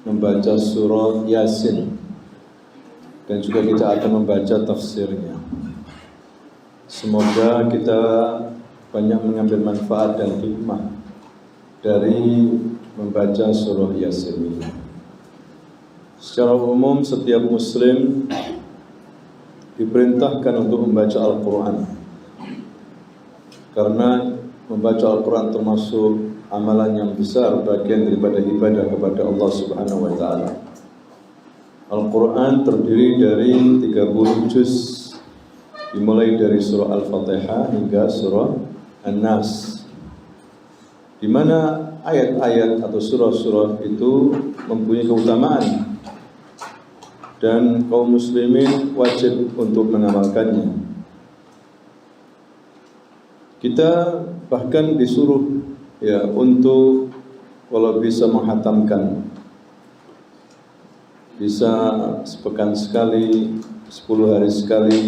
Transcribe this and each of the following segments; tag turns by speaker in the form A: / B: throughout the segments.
A: membaca surah Yasin dan juga kita akan membaca tafsirnya. Semoga kita banyak mengambil manfaat dan hikmah dari membaca surah Yasin ini. Secara umum setiap muslim diperintahkan untuk membaca Al-Quran, karena membaca Al-Quran termasuk amalan yang besar, bagian daripada ibadah kepada Allah Subhanahu wa Ta'ala. Al-Quran terdiri dari 30 juz, dimulai dari surah Al-Fatihah hingga surah An-Nas, di mana ayat-ayat atau surah-surah itu mempunyai keutamaan dan kaum muslimin wajib untuk mengamalkannya. Kita bahkan disuruh untuk kalau bisa menghatamkan, bisa sepekan sekali, 10 hari sekali,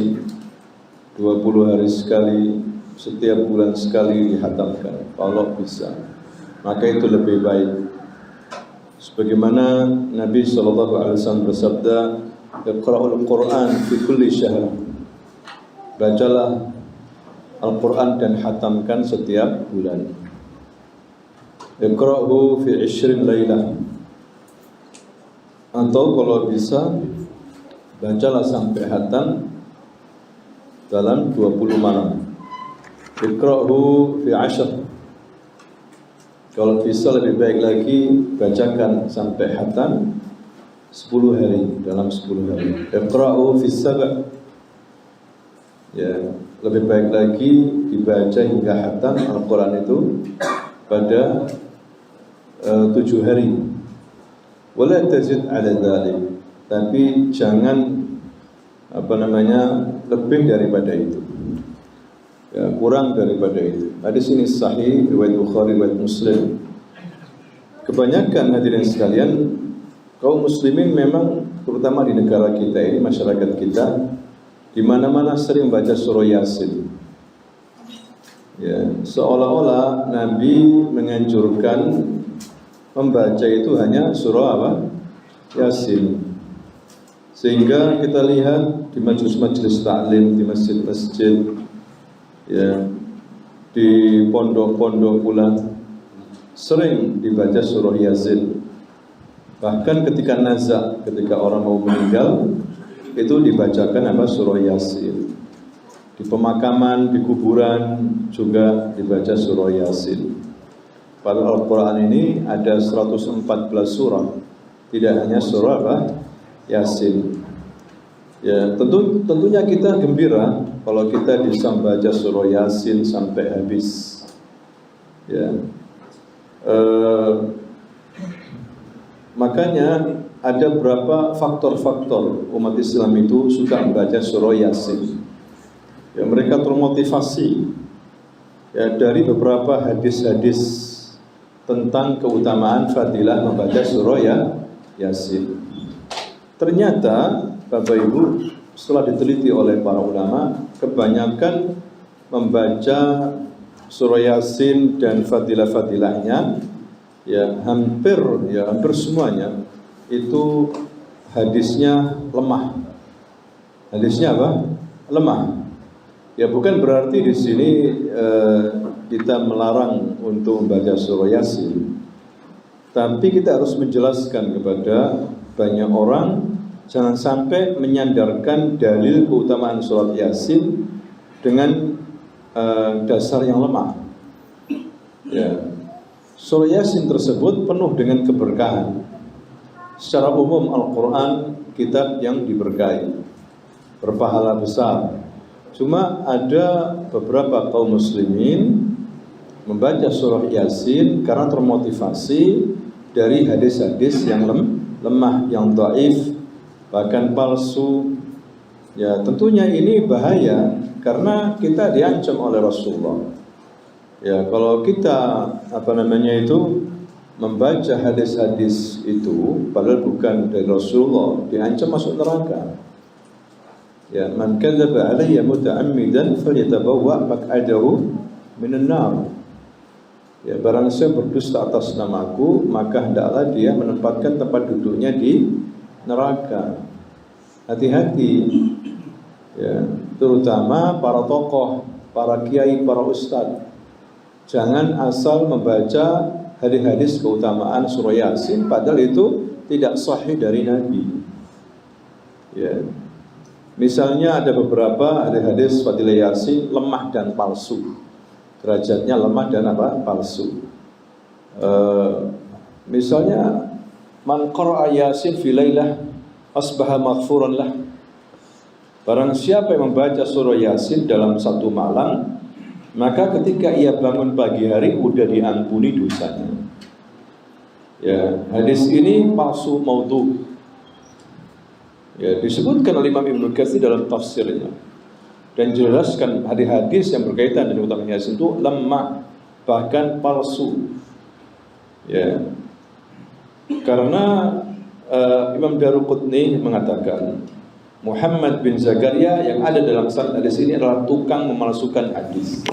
A: 20 hari sekali, setiap bulan sekali dihatamkan. Kalau bisa, maka itu lebih baik. Sebagaimana Nabi SAW bersabda, "Iqra'ul Qur'an fi kulli syahr." Bacalah Al-Quran dan hatamkan setiap bulan. Iqra'hu fi 20 lailah. Atau kalau bisa, bacalah sampai hatam dalam 20 malam. Iqra'hu fi 10. Kalau bisa lebih baik lagi, bacakan sampai hatam 10 hari, dalam 10 hari. Iqra'hu fi 7. Lebih baik lagi dibaca hingga hatam Al-Quran itu pada 7 hari. Wala tazid ala dzalik, tapi jangan lebih daripada itu, kurang daripada itu. Hadis ini sahih riwayat Bukhari, riwayat Muslim. Kebanyakan hadirin sekalian, kaum muslimin memang terutama di negara kita ini, masyarakat kita, di mana-mana sering baca surah Yasin. Seolah-olah Nabi menganjurkan membaca itu hanya surah Yasin. Sehingga kita lihat di majelis-majelis ta'lim, di masjid-masjid, di pondok-pondok pula sering dibaca surah Yasin. Bahkan ketika nazak, ketika orang mau meninggal, itu dibacakan surah Yasin. Di pemakaman, di kuburan juga dibaca surah Yasin. Pada Al-Quran ini ada 114 surah, tidak hanya surah Yasin. Tentunya kita gembira kalau kita bisa membaca surah Yasin sampai habis. Makanya ada beberapa faktor-faktor umat Islam itu suka membaca surah Yasin. Mereka termotivasi dari beberapa hadis-hadis tentang keutamaan fadilah membaca surah Yasin. Ternyata Bapak Ibu, setelah diteliti oleh para ulama, kebanyakan membaca surah Yasin dan fadilah-fadilahnya hampir semuanya itu hadisnya lemah. Hadisnya lemah. Bukan berarti di sini kita melarang untuk membaca surah Yasin, tapi kita harus menjelaskan kepada banyak orang jangan sampai menyandarkan dalil keutamaan surat Yasin dengan dasar yang lemah. Surah Yasin tersebut penuh dengan keberkahan. Secara umum Al-Quran kitab yang diberkahi, berpahala besar. Cuma ada beberapa kaum muslimin membaca surah Yasin karena termotivasi dari hadis-hadis yang lemah, yang dhaif, bahkan palsu. Tentunya ini bahaya karena kita diancam oleh Rasulullah. Kalau kita membaca hadis-hadis itu padahal bukan dari Rasulullah, diancam masuk neraka. Man kadzaba alayya muta'ammidan falyatabawwa maq'adahu minan nar. Ya, barang siapa berdusta atas namaku, maka hendaklah dia menempatkan tempat duduknya di neraka. Hati-hati, ya, terutama para tokoh, para kiai, para ustadz. Jangan asal membaca hadis-hadis keutamaan surah Yasin, padahal itu tidak sahih dari Nabi. Ya. Misalnya ada beberapa hadis fadilah Yasin lemah dan palsu. Derajatnya lemah dan palsu. Misalnya man qara'a Yasin fi lailah asbaha maghfuran lah. Barang siapa yang membaca surah Yasin dalam satu malam, maka ketika ia bangun pagi hari udah diampuni dosanya. Ya, hadis ini palsu, maudhu. Ya, disebutkan oleh Imam Ibnu Katsir dalam tafsirnya dan jelaskan hadis-hadis yang berkaitan dengan keutamaan Yasin itu lemah, bahkan palsu. Ya, karena Imam Daruqutni mengatakan Muhammad bin Zakaria yang ada dalam sanad hadis ini adalah tukang memalsukan hadis.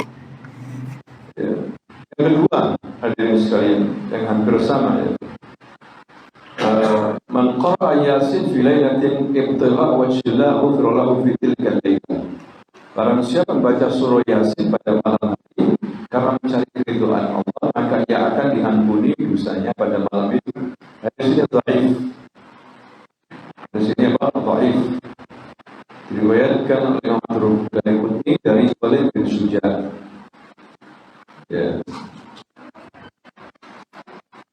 A: Ya. Yang kedua, hadirin sekalian, yang hampir sama, ya. Man qara'a Yasin fi lailatin ibtigha' wajhillah ghufira lahu fi tilka al-lailah. Barang siapa membaca surah Yasin pada malam hari karena mencari keridhaan Allah, maka ia akan diampuni dosanya pada malam itu. Hadis ini dhaif. Hadis ini dhaif. Diriwayatkan oleh Imam Daruqutni dari Walid bin Suja. Ya.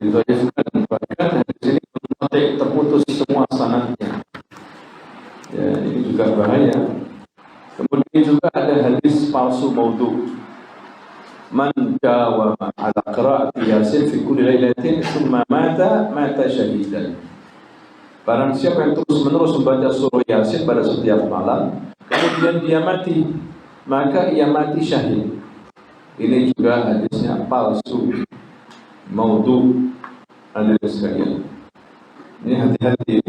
A: Didhaifkan, bahkan hadis ini terputus semua sanadnya. Ya, ini juga bahaya. Kemudian juga ada hadis palsu maudhu. Man dawama ala qira'ati Yasin fi kulli lailatin thumma mata syahidan. Barang siapa yang terus-menerus membaca surah Yasin pada setiap malam, kemudian dia mati, maka ia mati syahid. Ini juga hadisnya palsu, maudhu. Hadirin sekalian, ini hati-hati,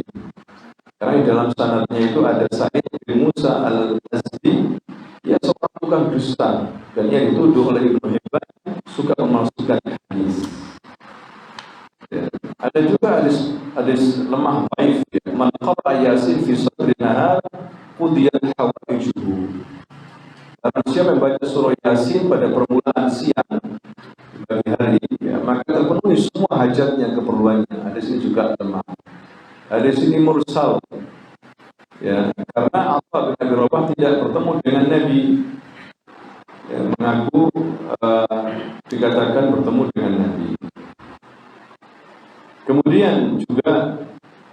A: karena di dalam sanadnya itu ada Sa'id bin Musa al-Azdi, ia seorang tukang dusta, dan ia dituduh oleh Ibnu Hibban suka memalsukan hadis. Ya. Ada juga hadis lemah dhaif, ya. Man qara'a Yasin fi sadri nahar qudiyat hawaijuhu. Barang siapa yang baca surah Yasin pada permulaan siang pagi hari, ya, maka terpenuhi semua hajatnya, keperluannya. Hadis ini juga lemah. Hadis ini mursal, ya, karena Atha bin Abi Rabah tidak bertemu dengan Nabi, ya, mengaku dikatakan bertemu dengan Nabi. Kemudian juga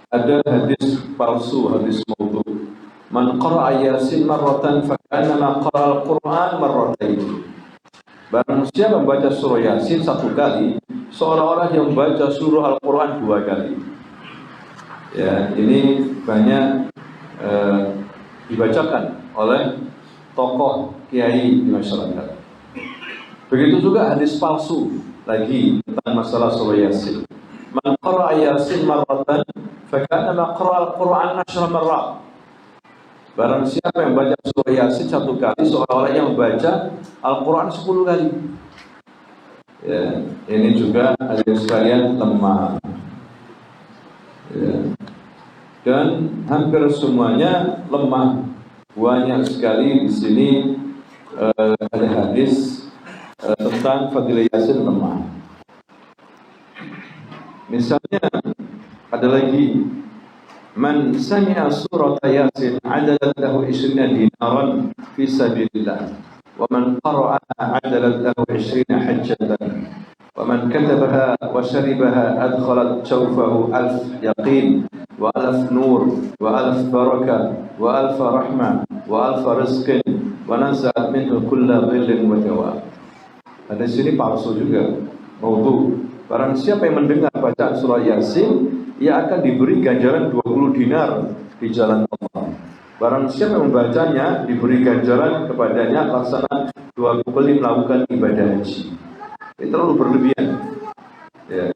A: ada hadis palsu, hadis maudhu. Man qara'a Yasin marratan faka'annama qara'al Qur'an marratain. Barang siapa membaca surah Yasin satu kali, seolah-olah yang membaca surah Al-Quran 2 kali. Ya, ini banyak dibacakan oleh tokoh kiai di masyarakat. Begitu juga hadis palsu lagi tentang masalah surah Yasin. Man qara'a Yasin marratan faka'annama qara'al Qur'an 10 marrat. Barang siapa yang baca surah Yasin satu kali, seolah-olah yang membaca Al-Quran 10 kali. Ya, ini juga hadirin sekalian lemah. Ya. Dan hampir semuanya lemah. Banyak sekali di sini ada hadis tentang fadilah Yasin lemah. Misalnya ada lagi, man sami'a surata Yasin adalat lahu 20 dinaran fi sabilillah wa man qara'aha adalat lahu 20 hajjatan wa man katabaha wa sharibaha adkhalat jawfahu 1000 yaqin wa 1000 nur wa 1000 barakah wa 1000 rahmah wa 1000 rizqin wa naza'at minhu kulla dhillin wa jawab. Hadis ini palsu juga, maudhu. Barang siapa yang mendengar bacaan surah Yasin, ia akan diberi ganjaran 20 dinar di jalan Allah. Barang siapa yang membacanya, diberi ganjaran kepadanya laksana 2 kali melakukan ibadah haji. Ini terlalu berlebihan. Ya.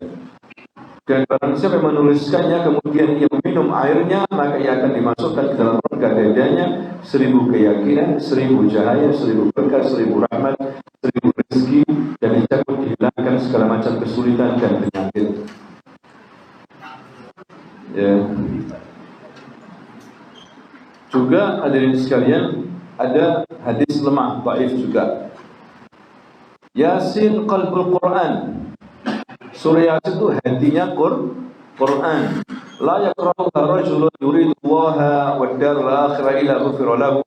A: Dan barang siapa yang menuliskannya, kemudian ia minum airnya, maka ia akan dimasukkan ke dalam rongga dadanya 1000 keyakinan, 1000 cahaya, 1000 berkah, 1000 rahmat, 1000 rezeki, dan dicabut dihilangkan segala macam kesulitan dan penyakit. Ya. Juga hadirin sekalian, ada hadis lemah, dhaif juga. Yasin qalbul Quran. Surah Yasin itu hatinya Quran. La yaqra'uha rajulun yuridu Allaha wad darul akhirah illa ghufira lahu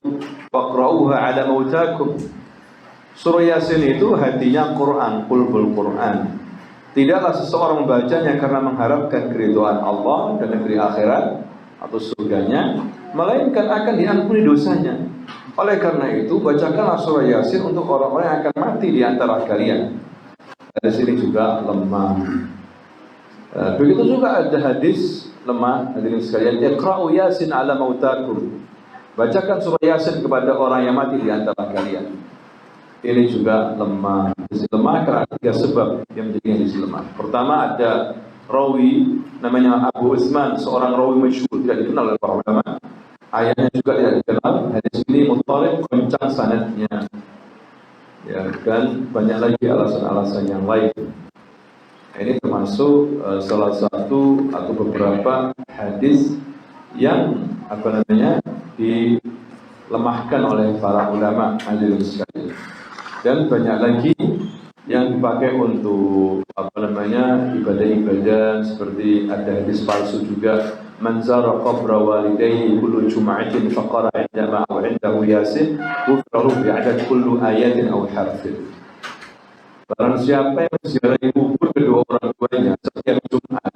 A: faqra'uha 'ala mautakum. Surah Yasin itu hatinya Quran, qalbul Quran. Tidaklah seseorang membacanya karena mengharapkan keridhaan Allah dan negeri akhirat atau surganya, melainkan akan diampuni dosanya. Oleh karena itu, bacakanlah surah Yasin untuk orang-orang yang akan mati di antara kalian. Di sini juga lemah. Begitu juga ada hadis lemah, hadirin sekalian, Iqra'u Yasin ala mautakum. Bacakan surah Yasin kepada orang yang mati di antara kalian. Ini juga lemah. Lemah karena 3 sebab yang menjadi hadis lemah. Pertama, ada rawi namanya Abu Utsman, seorang rawi masyhur, tidak dikenal oleh para ulama. Ayatnya juga tidak dikenal. Hadis ini muttarib, goncang sanadnya. Ya, dan banyak lagi alasan-alasan yang lain. Ini termasuk salah satu atau beberapa hadis yang dilemahkan oleh para ulama hadirin sekalian. Dan banyak lagi yang dipakai untuk ibadah-ibadah, seperti ada hadis palsu juga, man zara qabra walidayhi kullu jum'atin faqara 'indama aw 'indahu yasin ghufira bi'adad kullu ayatin aw harfin. Barang siapa yang menziarahi kubur kedua orang tuanya setiap Jumat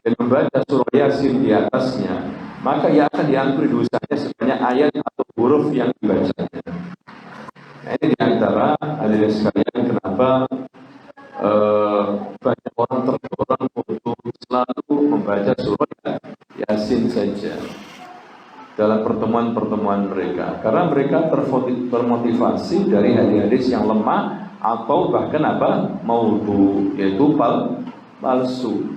A: dan membaca surah Yasin di atasnya, maka ia akan diampuni dosanya sebanyak ayat atau huruf yang dibacanya. Nah, ini diantara hadirin sekalian kenapa banyak orang terdorong untuk selalu membaca surah Yasin saja dalam pertemuan-pertemuan mereka, karena mereka termotivasi dari hadis-hadis yang lemah atau bahkan maudhu, yaitu palsu.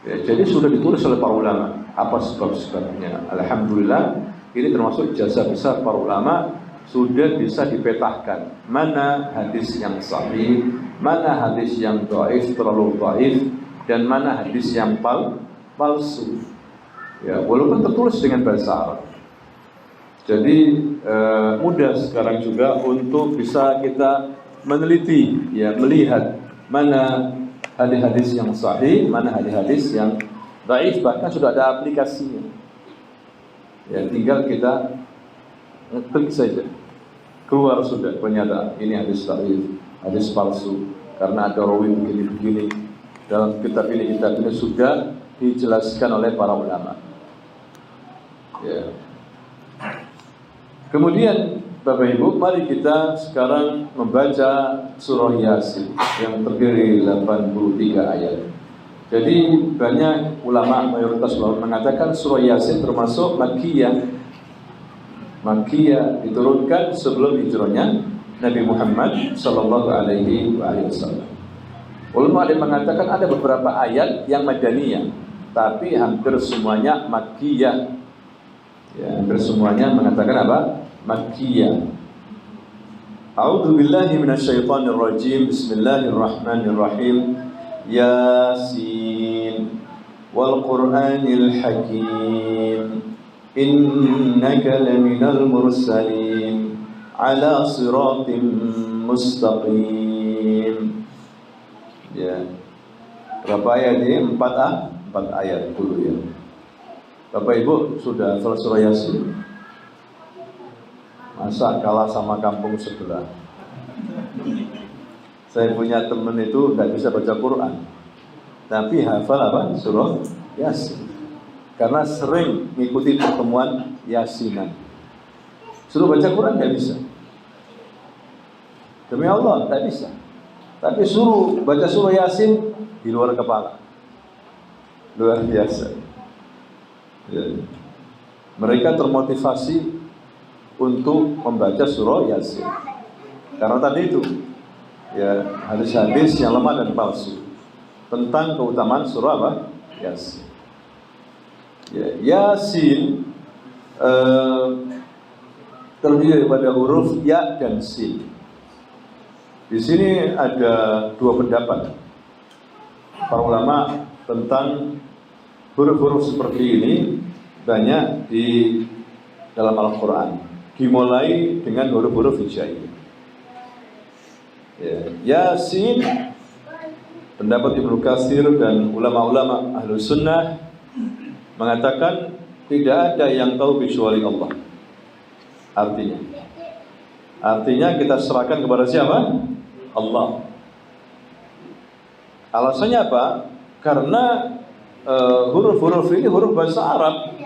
A: Ya, jadi sudah ditulis oleh para ulama apa sebab-sebabnya. Alhamdulillah, ini termasuk jasa besar para ulama, sudah bisa dipetahkan mana hadis yang sahih, mana hadis yang dhaif, terlalu dhaif, dan mana hadis yang palsu. Ya, walaupun tertulis dengan bahasa Arab. Jadi mudah sekarang juga untuk bisa kita meneliti, ya, melihat mana hadis-hadis yang sahih, mana hadis-hadis yang dhaif, bahkan sudah ada aplikasinya. Ya, tinggal kita klik saja, keluar sudah pernyataan ini hadis dhaif, hadis palsu, karena ada rawi begini-begini. Dalam kitab ini sudah dijelaskan oleh para ulama. Ya. Kemudian Bapak Ibu, mari kita sekarang membaca surah Yasin yang terdiri 83 ayat. Jadi banyak ulama, mayoritas ulama mengatakan surah Yasin termasuk Makkiyah. Makkiyah, diturunkan sebelum hijrahnya Nabi Muhammad sallallahu alaihi wasallam. Ulama ada mengatakan ada beberapa ayat yang Madaniyah, tapi hampir semuanya Makkiyah. Ya, hampir semuanya mengatakan apa? Makkiyah. A'udzu billahi minasyaitonir rajim. Bismillahirrahmanirrahim. Yasin wal Qur'anil Hakim. Innaka laminal mursalin ala siratim mustaqim. Ya. Berapa ayat ini? 4 ayat dulu ya. Bapak Ibu sudah selesai surah Yasin? Masa kalah sama kampung sebelah? Saya punya teman itu nggak bisa baca Quran, tapi hafal apa? Surah Yasin. Karena sering mengikuti pertemuan Yasinan. Suruh baca Quran nggak bisa. Demi Allah nggak bisa. Tapi suruh baca surah Yasin di luar kepala. Luar biasa. Ya. Mereka termotivasi untuk membaca surah Yasin karena tadi itu, ya, hadis-hadis yang lemah dan palsu tentang keutamaan surah apa? Yasin. Ya, Yasin terdiri daripada huruf ya dan sin. Di sini ada 2 pendapat. para ulama tentang huruf-huruf seperti ini banyak di dalam Al-Quran. Dimulai dengan huruf-huruf hijaiyah. Ya, Yasin, pendapat Ibnu Katsir dan ulama-ulama Ahlus Sunnah mengatakan tidak ada yang tahu kecuali Allah. Artinya kita serahkan kepada siapa? Allah. Alasannya apa? Karena huruf-huruf ini huruf bahasa Arab.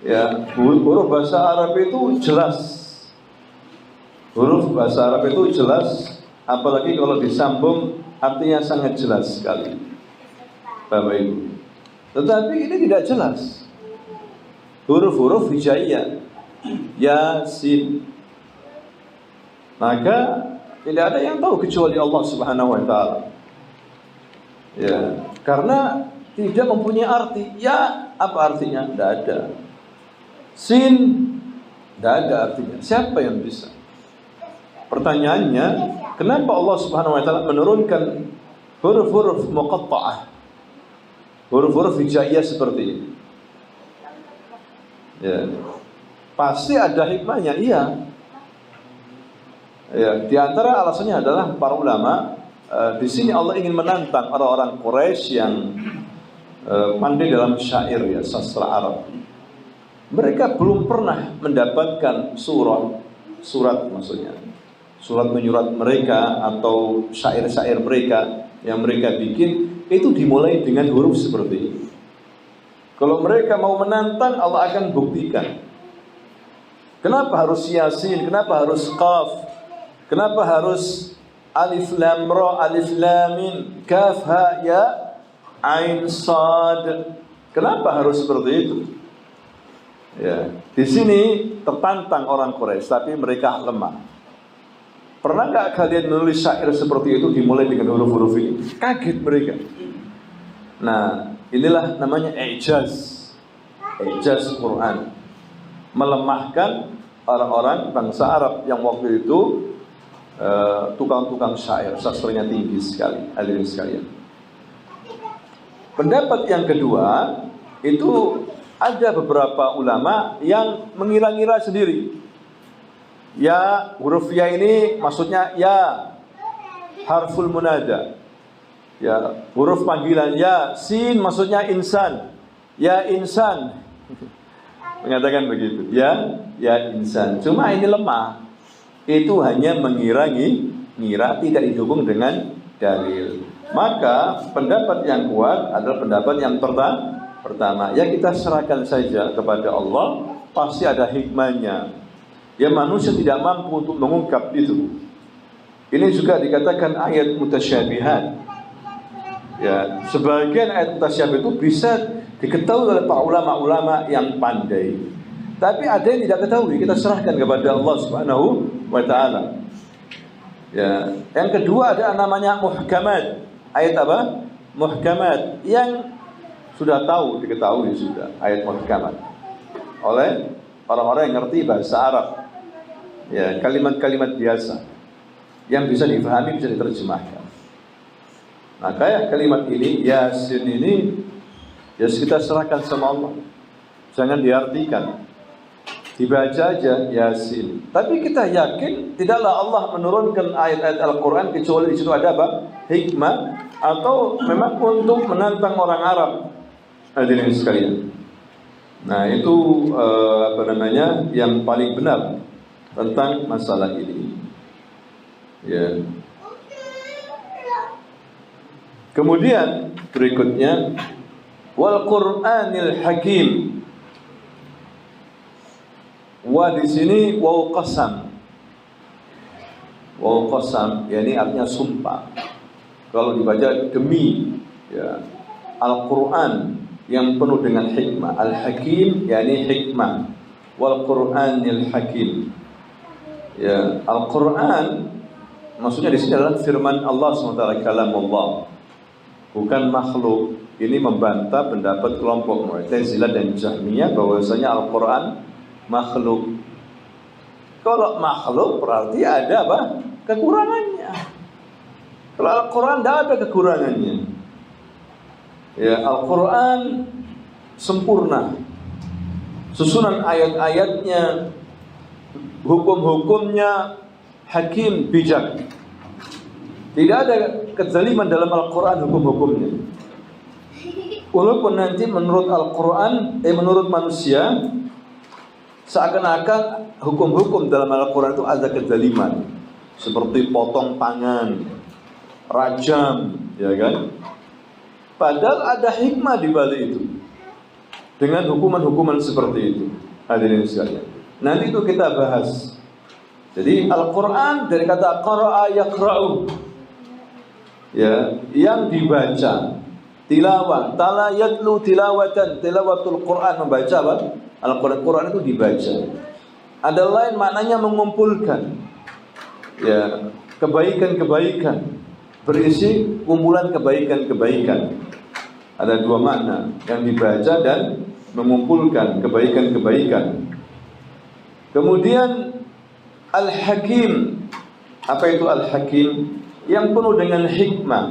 A: Ya, huruf bahasa Arab itu jelas. Huruf bahasa Arab itu jelas, apalagi kalau disambung artinya sangat jelas sekali. Bapak Ibu. Tetapi ini tidak jelas. Huruf-huruf hijaiyah. Yasin. Maka tidak ada yang tahu kecuali Allah Subhanahu wa taala. Ya, karena tidak mempunyai arti. Ya, apa artinya? Tidak ada. Sin, tidak ada artinya. Siapa yang bisa? Pertanyaannya, kenapa Allah Subhanahu wa taala menurunkan huruf-huruf muqatta'ah, huruf-huruf hijaiyah seperti ini? Ya, pasti ada hikmahnya. Iya. Ya, di antara alasannya adalah para ulama di sini Allah ingin menantang orang-orang Quraisy yang pandai dalam syair, ya, sastra Arab. Mereka belum pernah mendapatkan surat maksudnya, surat menyurat mereka atau syair-syair mereka yang mereka bikin itu dimulai dengan huruf seperti ini. Kalau mereka mau menantang, Allah akan buktikan. Kenapa harus Yasin? Kenapa harus Qaf? Kenapa harus Alif Lam Ra, Alif Lam Mim, Kaf Ha Ya Ain Sad? Kenapa harus seperti itu? Ya, di sini tertantang orang Quraisy, tapi mereka lemah. Pernah nggak kalian menulis syair seperti itu dimulai dengan huruf-huruf ini? Kaget mereka. Nah, inilah namanya ijaz Quran. Melemahkan orang-orang bangsa Arab yang waktu itu tukang-tukang syair, sastranya tinggi sekali, hadirin sekalian. Pendapat yang kedua itu ada beberapa ulama yang mengira-ngira sendiri. Ya, huruf ya ini maksudnya ya, harful munada. Ya, huruf panggilan. Ya, sin maksudnya insan. Ya insan. Mengatakan begitu. Ya insan. Cuma ini lemah. Itu hanya mengira, tidak didukung dengan dalil. Maka pendapat yang kuat adalah pendapat yang pertama, ya kita serahkan saja kepada Allah, pasti ada hikmahnya. Ya, manusia tidak mampu untuk mengungkap itu. Ini juga dikatakan ayat mutasyabihat. Ya, sebagian ayat mutasyabih itu bisa diketahui oleh para ulama-ulama yang pandai. Tapi ada yang tidak ketahui, kita serahkan kepada Allah Subhanahu wa taala. Ya, yang kedua ada namanya muhkamat. Ayat apa? Muhkamat yang sudah diketahui sudah ayat muhkamat oleh orang-orang yang ngerti bahasa Arab. Ya, kalimat-kalimat biasa yang bisa difahami, bisa diterjemahkan. Maka ya kalimat ini, Yasin ini, ya kita serahkan sama Allah. Jangan diartikan, dibaca aja Yasin. Tapi kita yakin tidaklah Allah menurunkan ayat-ayat Al-Quran kecuali di situ ada apa? Hikmah, atau memang untuk menantang orang Arab. Hadirin sekalian. Nah, itu yang paling benar tentang masalah ini. Ya. Kemudian berikutnya wal Qur'anil Hakim. Wa di sini waw qasam. Waw qasam, yakni artinya sumpah. Kalau dibaca demi, ya, Al-Qur'an yang penuh dengan hikmah. Al-Hakim yakni hikmah. Wal Qur'anil Hakim. Ya, Al-Quran maksudnya di sini adalah firman Allah SWT, kalamullah, bukan makhluk. Ini membantah pendapat kelompok Mu'tazilah dan Jahmiyah bahwasanya Al-Quran makhluk. Kalau makhluk berarti ada apa? Kekurangannya. Kalau Al-Quran tidak ada kekurangannya. Ya, Al-Quran sempurna, susunan ayat-ayatnya, hukum-hukumnya hakim, bijak. Tidak ada kezaliman dalam Al-Quran hukum-hukumnya. Walaupun nanti menurut Al-Quran, menurut manusia, seakan-akan hukum-hukum dalam Al-Quran itu ada kezaliman, seperti potong tangan, rajam, ya kan? Padahal ada hikmah di balik itu, dengan hukuman-hukuman seperti itu. Hadirin sekalian, nanti itu kita bahas. Jadi Al-Quran dari kata qara'a yaqra'u, ya, yang dibaca, tilawah, tala yatlu tilawatan, tilawatul Quran, membaca apa? Al-Quran itu dibaca. Ada lain maknanya mengumpulkan, ya, kebaikan-kebaikan, berisi kumpulan kebaikan-kebaikan. Ada dua makna, yang dibaca dan mengumpulkan kebaikan-kebaikan. Kemudian Al-Hakim, apa itu Al-Hakim? Yang penuh dengan hikmah.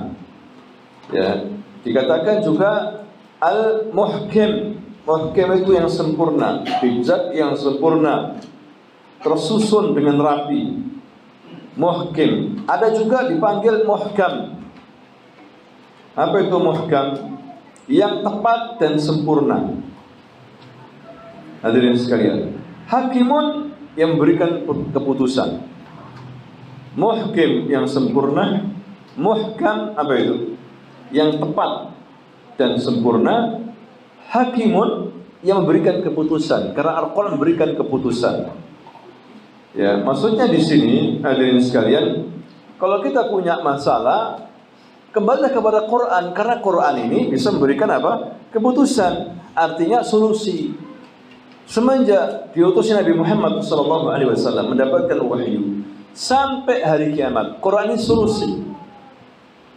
A: Ya, dikatakan juga Al-Muhkim. Muhkim itu yang sempurna, bijak yang sempurna, tersusun dengan rapi. Muhkim. Ada juga dipanggil muhkam. Apa itu muhkam? Yang tepat dan sempurna. Hadirin sekalian, hakimun yang memberikan keputusan. Muhkim yang sempurna, muhkam apa itu? Yang tepat dan sempurna. Hakimun yang memberikan keputusan, karena Al-Quran memberikan keputusan. Ya, maksudnya di sini hadirin sekalian, kalau kita punya masalah, kembalilah kepada Quran, karena Quran ini bisa memberikan apa? Keputusan, artinya solusi. Semenjak diutusnya Nabi Muhammad SAW mendapatkan wahyu sampai hari kiamat, Quran ini solusi.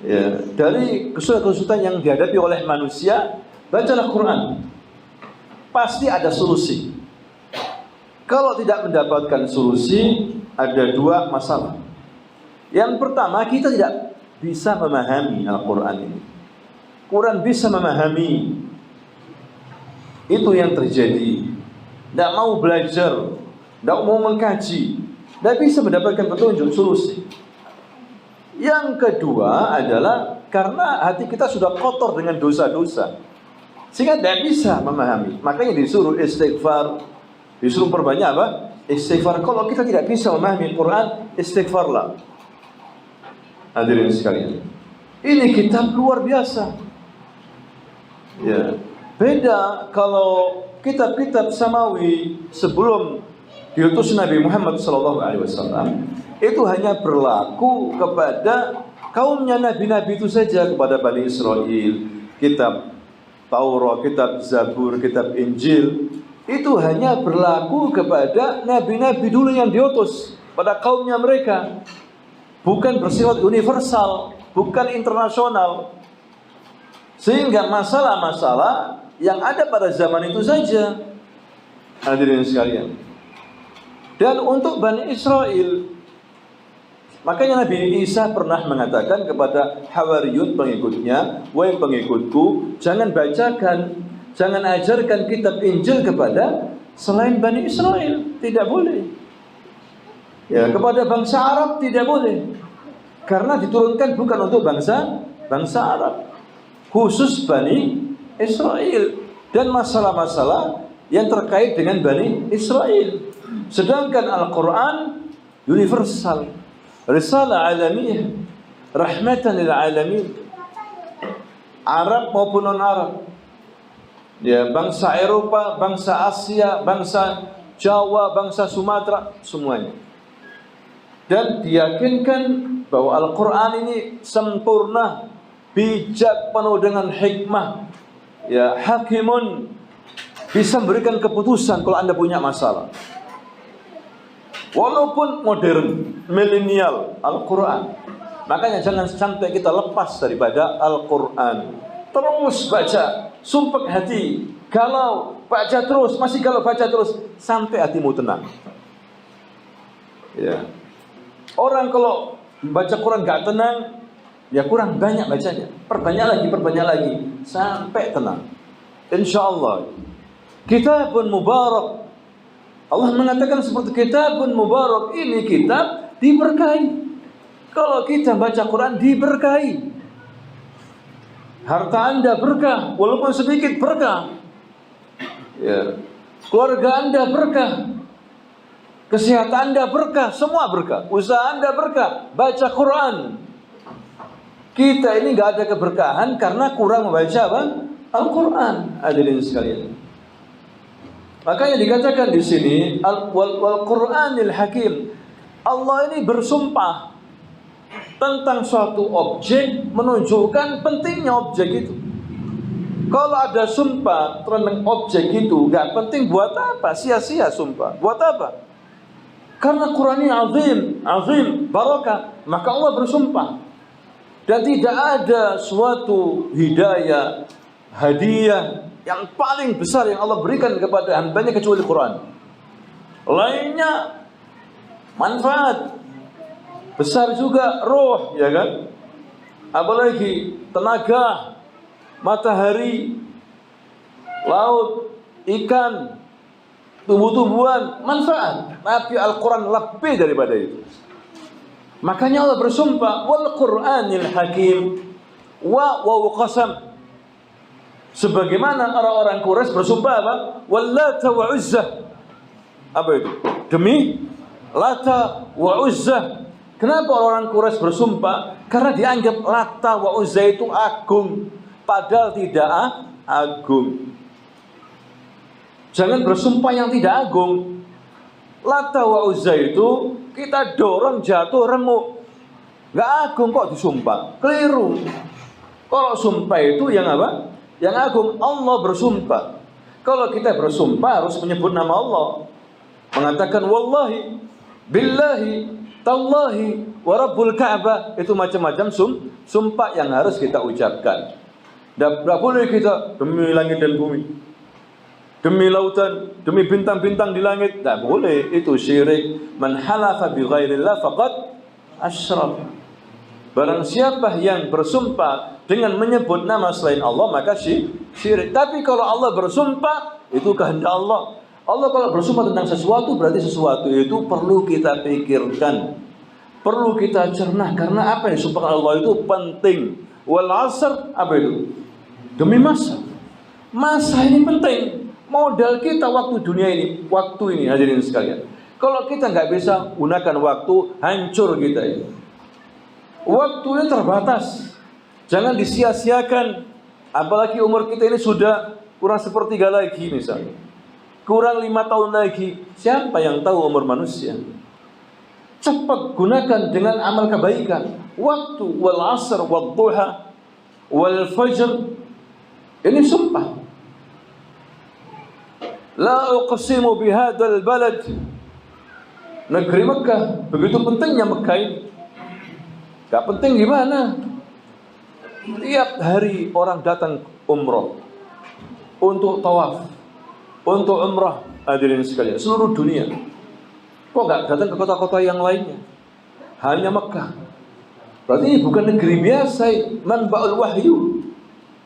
A: Ya, dari kesulitan-kesulitan yang dihadapi oleh manusia, bacalah Quran, pasti ada solusi. Kalau tidak mendapatkan solusi, ada dua masalah. Yang pertama, kita tidak bisa memahami Al-Quran ini. Quran bisa memahami, itu yang terjadi. Tidak mau belajar, tidak mau mengkaji, tidak bisa mendapatkan petunjuk, solusi. Yang kedua adalah karena hati kita sudah kotor dengan dosa-dosa, sehingga tidak bisa memahami. Makanya disuruh istighfar, disuruh perbanyak apa? Istighfar. Kalau kita tidak bisa memahami Quran, istighfarlah. Hadirin sekalian, ini kitab luar biasa. Ya, beda kalau kitab-kitab samawi sebelum diutus Nabi Muhammad SAW, itu hanya berlaku kepada kaumnya nabi-nabi itu saja, kepada Bani Israel. Kitab Taurat, kitab Zabur, kitab Injil itu hanya berlaku kepada nabi-nabi dulu yang diutus pada kaumnya mereka, bukan bersifat universal, bukan internasional. Sehingga masalah-masalah yang ada pada zaman itu saja, hadirin sekalian. Dan untuk Bani Israel, makanya Nabi Isa pernah mengatakan kepada Hawariyun pengikutnya, wahai pengikutku, jangan bacakan, jangan ajarkan kitab Injil kepada selain Bani Israel. Tidak boleh. Ya, kepada bangsa Arab tidak boleh, karena diturunkan bukan untuk bangsa Arab, khusus Bani Israel dan masalah-masalah yang terkait dengan Bani Israel. Sedangkan Al-Quran universal, risalah alamiah, rahmatan lil alamin, Arab maupun non-Arab. Ya, bangsa Eropa, bangsa Asia, bangsa Jawa, bangsa Sumatera, semuanya. Dan diyakinkan bahwa Al-Quran ini sempurna, bijak, penuh dengan hikmah. Ya, hakimun, bisa memberikan keputusan kalau Anda punya masalah. Walaupun modern, milenial, Al-Quran. Makanya jangan sampai kita lepas daripada Al-Quran. Terus baca, sumpah hati. Kalau baca terus, masih kalau baca terus, sampai hatimu tenang. Ya. Orang kalau baca Quran gak tenang, ya kurang banyak bacanya. Perbanyak lagi sampai tenang. Insyaallah. Kitabun mubarak. Allah mengatakan seperti kitabun mubarak, ini kitab diberkahi. Kalau kita baca Quran diberkahi. Harta Anda berkah, walaupun sedikit berkah. Ya. Keluarga Anda berkah. Kesehatan Anda berkah, semua berkah. Usaha Anda berkah. Baca Quran. Kita ini gak ada keberkahan karena kurang membaca apa? Al-Quran. Hadirin sekalian. Makanya dikatakan di sini wal Qur'anil Hakim. Allah ini bersumpah tentang suatu objek, menunjukkan pentingnya objek itu. Kalau ada sumpah tentang objek itu gak penting, buat apa? Sia-sia sumpah. Buat apa? Karena Quran ini azim, barakah, maka Allah bersumpah. Dan tidak ada suatu hidayah, hadiah yang paling besar yang Allah berikan kepada hambanya kecuali Quran. Lainnya manfaat besar juga, roh, ya kan? Apalagi tenaga, matahari, laut, ikan, tumbuh-tumbuhan, manfaat. Tapi Al-Quran lebih daripada itu. Makanya Allah bersumpah wal Qur'anil Hakim wa qasam. Sebagaimana orang-orang Quraisy bersumpah apa? Wallata wa Uzzah. Apa itu? Demi Lata wa Uzzah. Kenapa orang Quraisy bersumpah? Karena dianggap Lata wa Uzzah itu agung, padahal tidak agung. Jangan bersumpah yang tidak agung. Lata wa Uzzah itu kita dorong jatuh remuk. Gak agung kok disumpah. Keliru. Kalau sumpah itu yang apa? Yang agung. Allah bersumpah. Kalau kita bersumpah harus menyebut nama Allah. Mengatakan wallahi, billahi, tallahi, wa rabbul Ka'bah. Itu macam-macam sumpah yang harus kita ucapkan. Tidak boleh kita demi langit dan bumi, demi lautan, demi bintang-bintang di langit. Tidak boleh. Itu syirik. Man halafa bi ghairillah faqad asyraf. Barang siapa yang bersumpah dengan menyebut nama selain Allah, maka syirik. Tapi kalau Allah bersumpah, itu kehendak Allah. Allah kalau bersumpah tentang sesuatu, berarti sesuatu itu perlu kita pikirkan, perlu kita cerna. Karena apa yang disumpahkan Allah itu penting. Wal asr, apa itu? Demi masa. Masa ini penting. Modal kita waktu dunia ini, waktu ini, hadirin sekalian. Kalau kita nggak bisa gunakan waktu, hancur kita ini. Waktunya terbatas. Jangan disia-siakan. Apalagi umur kita ini sudah kurang sepertiga lagi misalnya. Kurang 5 tahun lagi. Siapa yang tahu umur manusia? Cepat gunakan dengan amal kebaikan. Waktu wal asr wal duha wal fajr. Ini sumpah. La uqsimu bihadzal balad. Negeri Mekah, begitu pentingnya Mekah ini. Gak penting gimana? Tiap hari orang datang umroh, untuk tawaf, untuk umrah, hadirin sekalian, seluruh dunia. Kok gak datang ke kota-kota yang lainnya? Hanya Mekah. Berarti ini bukan negeri biasa. Manba'ul wahyu,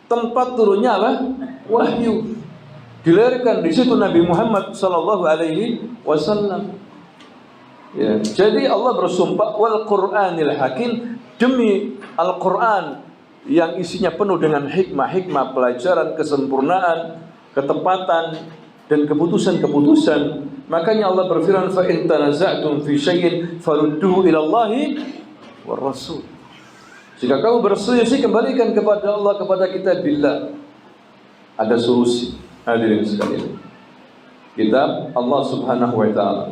A: tempat turunnya apa? Wahyu. Dilahirkan di situ Nabi Muhammad sallallahu alaihi wasallam. Ya, jadi Allah bersumpah wal Qur'anil Hakim, demi Al-Qur'an yang isinya penuh dengan hikmah-hikmah, pelajaran, kesempurnaan, ketepatan dan keputusan-keputusan. Makanya Allah berfirman fa in tanaza'tum fi syai'in farudduhu ila Allahi war Rasul. Jika kamu berselisih, kembalikan kepada Allah, kepada kitabillah. Ada solusi, hadirin sekalian. Kitab Allah Subhanahu wa taala.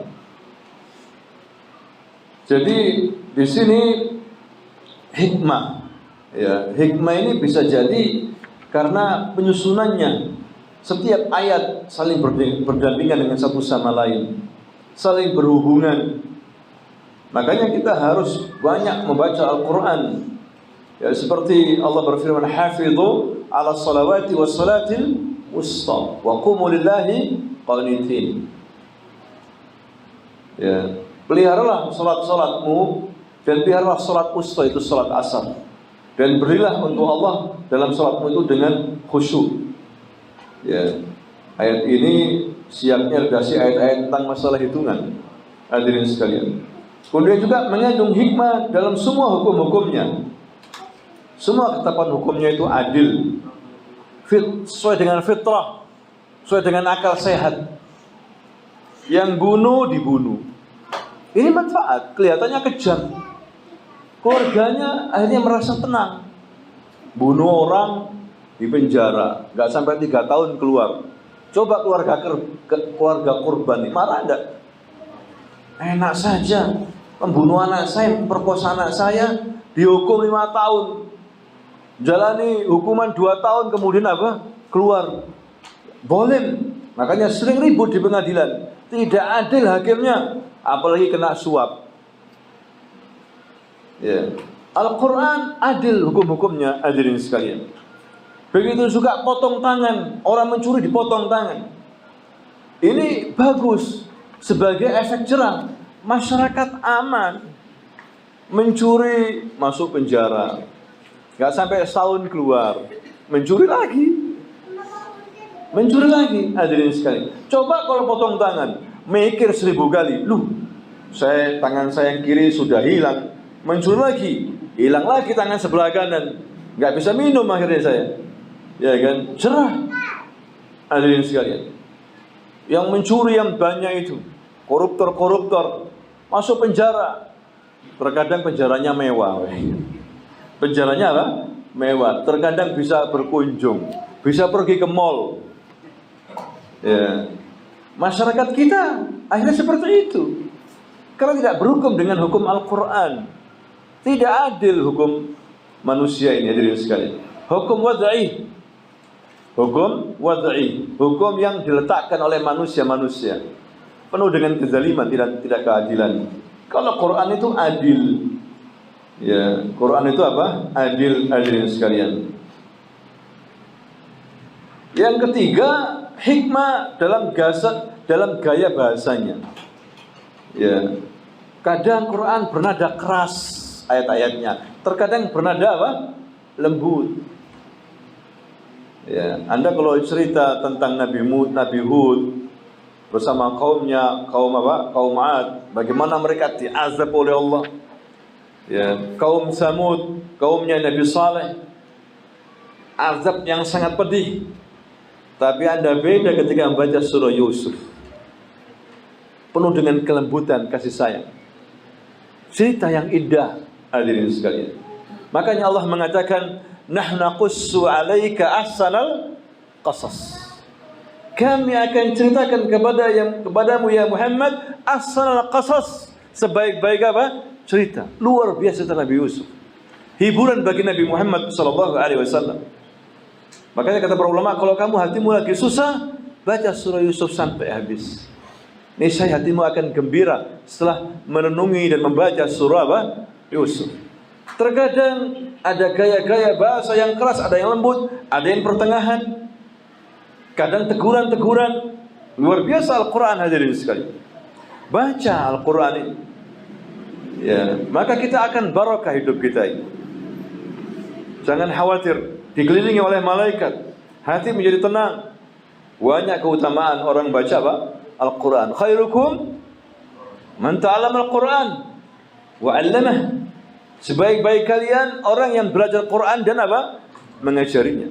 A: Jadi di sini hikmah, ya, hikmah ini bisa jadi karena penyusunannya. Setiap ayat saling berdampingan dengan satu sama lain, saling berhubungan. Makanya kita harus banyak membaca Al-Quran. Ya, seperti Allah berfirman, "Hafidhu 'ala salawati was salatil wusta wa qumu lillahi qanitin." Ya, peliharalah salat-salatmu dan peliharalah salat wusta, itu salat asar. Dan berilah untuk Allah dalam salatmu itu dengan khusyuk. Ya. Ayat ini siapnya redaksi ayat-ayat tentang masalah hitungan. Hadirin sekalian. Kemudian juga mengandung hikmah dalam semua hukum-hukumnya. Semua ketetapan hukumnya itu adil, sesuai dengan fitrah, sesuai dengan akal sehat. Yang bunuh dibunuh. Ini manfaat, kelihatannya kejam. Keluarganya akhirnya merasa tenang. Bunuh orang di penjara, nggak sampai 3 tahun keluar. Coba keluarga korban ini marah enggak? Enak saja, pembunuh anak saya, perkosa anak saya, dihukum 5 tahun, jalani hukuman 2 tahun, kemudian apa? Keluar. Boleh. Makanya sering ribut di pengadilan. Tidak adil hakimnya, apalagi kena suap. Ya. Al-Quran adil hukum-hukumnya, hadirin sekalian. Begitu juga potong tangan, orang mencuri dipotong tangan. Ini bagus sebagai efek jerah. Masyarakat aman. Mencuri masuk penjara, nggak sampai setahun keluar. Mencuri lagi, hadirin sekalian. Coba kalau potong tangan, mikir 1000 kali. Tangan saya yang kiri sudah hilang, mencuri lagi, hilang lagi tangan sebelah kanan, nggak bisa minum akhirnya saya. Ya kan, cerah. Hadirin sekalian, yang mencuri yang banyak itu koruptor masuk penjara. Terkadang penjaranya mewah. Penjaranya apa? Mewah. Terkadang bisa berkunjung, bisa pergi ke mall. Ya. Masyarakat kita akhirnya seperti itu. Karena tidak berhukum dengan hukum Al-Quran. Tidak adil hukum manusia ini, hadirin sekalian. Hukum wad'i. Hukum yang diletakkan oleh manusia-manusia. Penuh dengan kezaliman, tidak keadilan. Kalau Quran itu adil. Ya, Quran itu apa? Adil, hadirin sekalian. Yang ketiga, hikmah dalam gaya bahasanya. Ya. Kadang Quran bernada keras ayat-ayatnya, terkadang bernada apa? Lembut. Ya, Anda kalau cerita tentang Nabi Hud bersama kaumnya, kaum 'Ad, bagaimana mereka diazab oleh Allah. Ya, kaum Samud, kaumnya Nabi Saleh, azab yang sangat pedih. Tapi Anda beda ketika membaca surah Yusuf, penuh dengan kelembutan, kasih sayang, cerita yang indah, hadirin sekalian. Makanya Allah mengatakan, nahnu naqussu 'alaika ahsanal qasas. Kami akan ceritakan kepadamu ya Muhammad ahsanal qasas, sebaik-baik apa? Cerita. Luar biasa cerita Nabi Yusuf. Hiburan bagi Nabi Muhammad sallallahu alaihi wasallam. Makanya kata para ulama, kalau kamu hatimu lagi susah, baca surah Yusuf sampai habis. Niscaya hatimu akan gembira setelah merenungi dan membaca surah apa? Yusuf. Terkadang ada gaya-gaya bahasa yang keras, ada yang lembut, ada yang pertengahan. Kadang teguran-teguran. Luar biasa Al-Quran, hadirin sekalian. Baca Al-Quran ini. Ya, maka kita akan barakah hidup kita ini. Jangan khawatir dikelilingi oleh malaikat, hati menjadi tenang. Banyak keutamaan orang baca apa? Al-Quran. Khairukum man ta'allama Al-Quran wa 'allamah. Sebaik-baik kalian orang yang belajar Quran dan apa? Mengajarinya.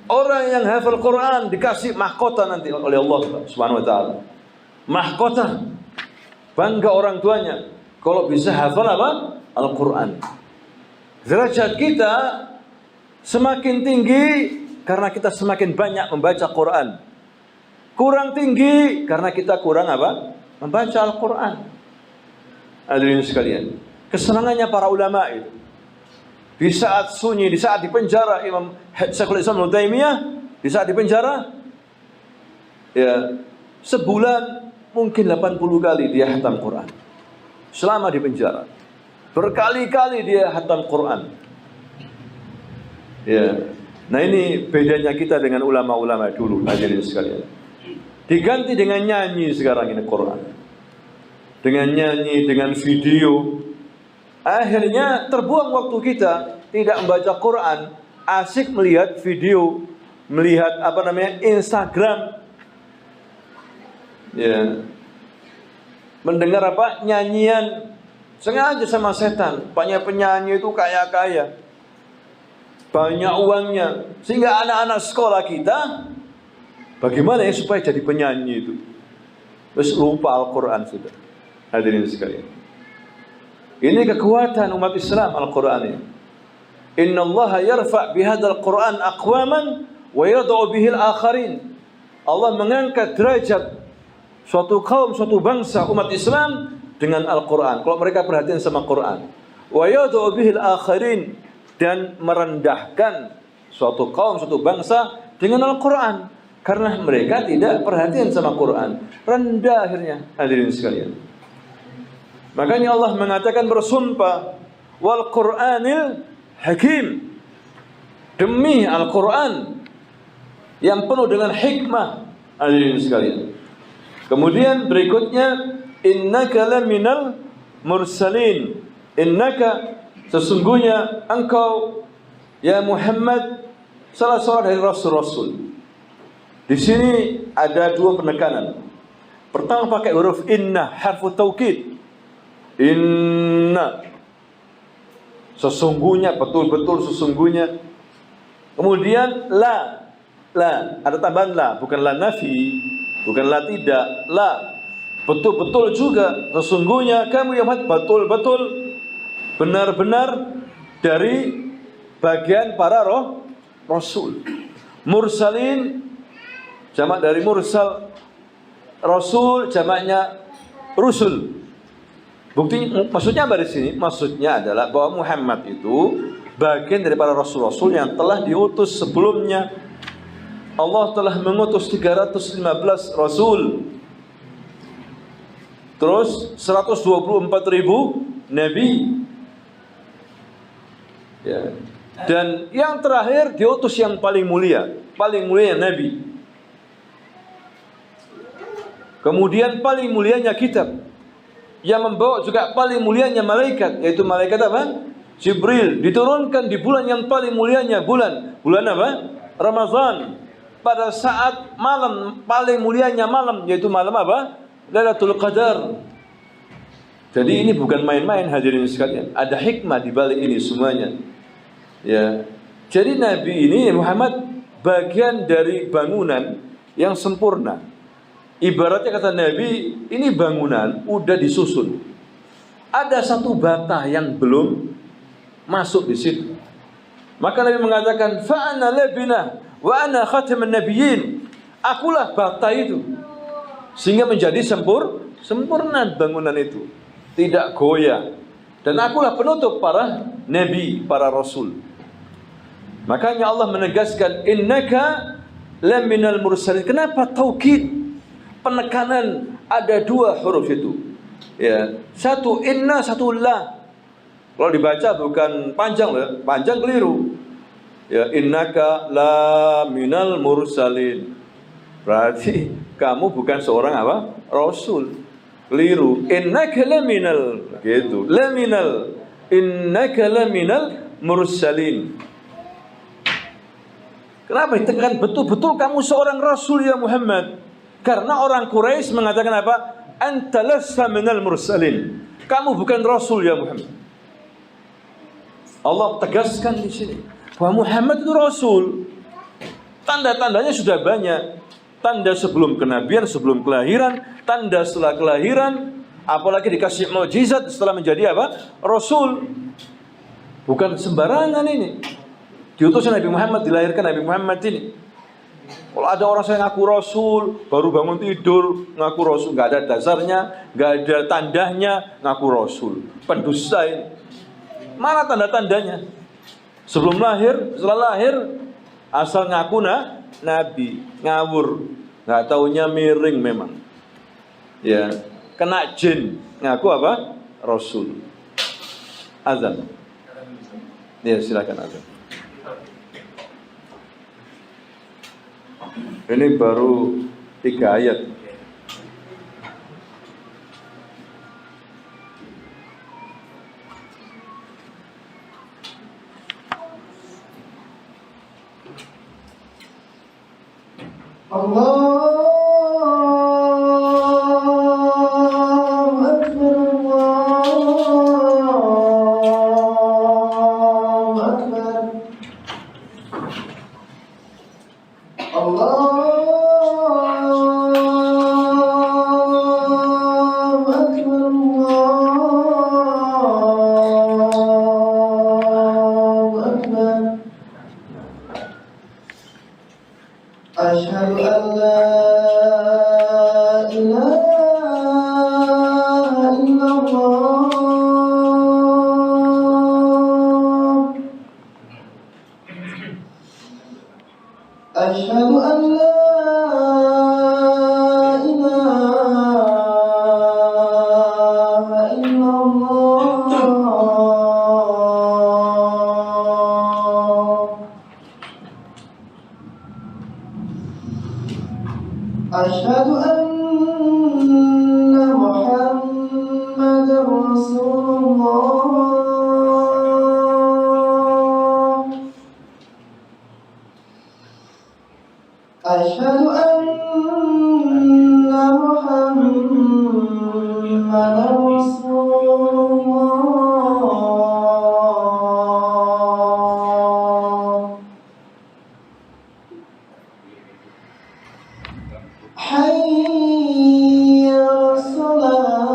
A: Orang yang hafal Quran dikasih mahkota nanti oleh Allah Subhanahu wa taala. Mahkota. Bangga orang tuanya kalau bisa hafal apa? Al-Quran. Derajat kita semakin tinggi karena kita semakin banyak membaca Quran. Kurang tinggi karena kita kurang apa? Membaca Al-Quran. Hadirin sekalian, kesenangannya para ulama itu di saat sunyi, di saat di penjara, Imam Syekhul Islam Ibnu Taimiyah di saat di penjara, ya, sebulan mungkin 80 kali dia hatam Quran. Selama di penjara, berkali-kali dia hatam Quran. Ya. Nah, ini bedanya kita dengan ulama-ulama dulu, hadirin sekalian. Diganti dengan nyanyi sekarang ini Quran. Dengan nyanyi, dengan video. Akhirnya terbuang waktu kita tidak membaca Quran, asik melihat video, melihat Instagram, ya, mendengar nyanyian, sengaja sama setan. Banyak penyanyi itu kaya-kaya, banyak uangnya, sehingga anak-anak sekolah kita bagaimana ya supaya jadi penyanyi itu, terus lupa Al-Quran sudah. Hadirin sekalian, ini kekuatan umat Islam Al-Quran ini. Inna Allah yarfa' bihadzal Quran aqwaman wa yad'u bihil akharin. Allah mengangkat derajat suatu kaum, suatu bangsa umat Islam dengan Al-Quran. Kalau mereka perhatian sama Quran, wa yad'u bihil akharin, dan merendahkan suatu kaum, suatu bangsa dengan Al-Quran, karena mereka tidak perhatian sama Quran, rendah akhirnya. Hadirin sekalian, makanya Allah mengatakan bersumpah, wal Qur'anil Hakim, demi Al-Quran yang penuh dengan hikmah. Hadirin sekalian, kemudian berikutnya, innaka laminal mursalin, innaka, sesungguhnya engkau ya Muhammad salah seorang dari rasul-rasul. Di sini ada dua penekanan. Pertama pakai huruf inna, harfu taukid. Inna, sesungguhnya, betul-betul sesungguhnya. Kemudian la, ada tambahan la, bukan la nafi, bukan la tidak, la, betul-betul juga, sesungguhnya kamu ya Muhammad betul-betul, benar-benar dari bagian para rasul. Mursalin jamak dari mursal, rasul jamaknya rusul. Bukti maksudnya apa di sini? Maksudnya adalah bahwa Muhammad itu bagian dari para rasul-rasul yang telah diutus sebelumnya. Allah telah mengutus 315 rasul, terus 124.000 nabi, ya. Dan yang terakhir diutus yang paling mulia nabi. Kemudian paling mulianya kitab, yang membawa juga paling mulianya malaikat, yaitu malaikat apa? Jibril, diturunkan di bulan yang paling mulianya, bulan apa? Ramadan, pada saat malam paling mulianya malam, yaitu malam apa? Lailatul Qadar. Jadi ini bukan main-main, hadirin sekalian. Ada hikmah di balik ini semuanya. Ya. Jadi Nabi ini Muhammad bagian dari bangunan yang sempurna. Ibaratnya kata Nabi, ini bangunan udah disusun, ada satu bata yang belum masuk di situ. Maka Nabi mengatakan, fa ana labina wa ana khatamun nabiyyin. Akulah bata itu, sehingga menjadi sempurna bangunan itu, tidak goyah. Dan akulah penutup para nabi, para rasul. Makanya Allah menegaskan, innaka laminal mursalin. Kenapa taukid? Penekanan, ada dua huruf itu, ya, satu inna, satu la. Kalau dibaca bukan panjang, panjang keliru, ya, innaka la minal mursalin, berarti kamu bukan seorang apa? Rasul. Keliru, innaka la minal, gitu, la minal, innaka la minal mursalin. Kenapa ditekan betul-betul kamu seorang rasul ya Muhammad? Karena orang Quraisy mengatakan apa? Anta lasta minal mursalin. Kamu bukan rasul ya Muhammad. Allah tegaskan di sini bahwa Muhammad itu rasul. Tanda-tandanya sudah banyak. Tanda sebelum kenabian, sebelum kelahiran, tanda setelah kelahiran, apalagi dikasih mukjizat setelah menjadi apa? Rasul. Bukan sembarangan ini. Diutus Nabi Muhammad, dilahirkan Nabi Muhammad ini. Kalau ada orang saya ngaku rasul, baru bangun tidur ngaku rasul, nggak ada dasarnya, nggak ada tandanya, ngaku rasul, pendusta ini. Mana tanda-tandanya? Sebelum lahir, setelah lahir, asal ngaku nabi, ngawur, nggak taunya miring memang. Ya, kena jin, ngaku apa? Rasul. Azan. Ya, silakan azan. Ini baru 3 ayat.
B: أشهد أن لا إله إلا الله أشهد أن لا إله إلا الله أشهد أن محمدا رسول الله أشهد أن محمدا رسول الله حي على الصلاة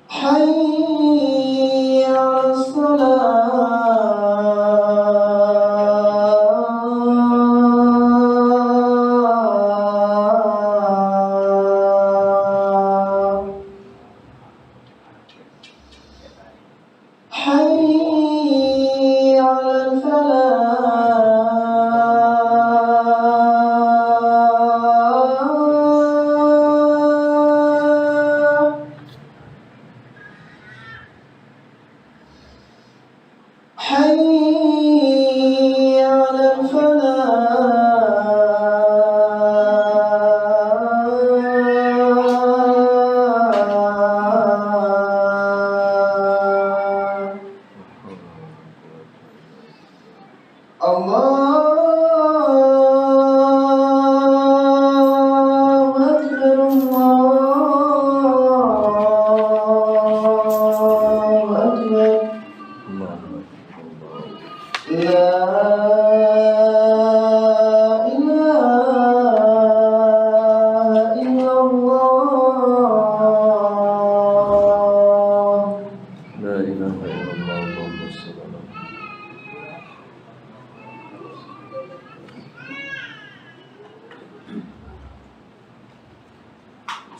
B: حي على الصلاة حي على الفلاح حي على الفلاح الله أكبر الله أكبر لا إله إلا الله
A: لا إله إلا الله اللهم صل على محمد.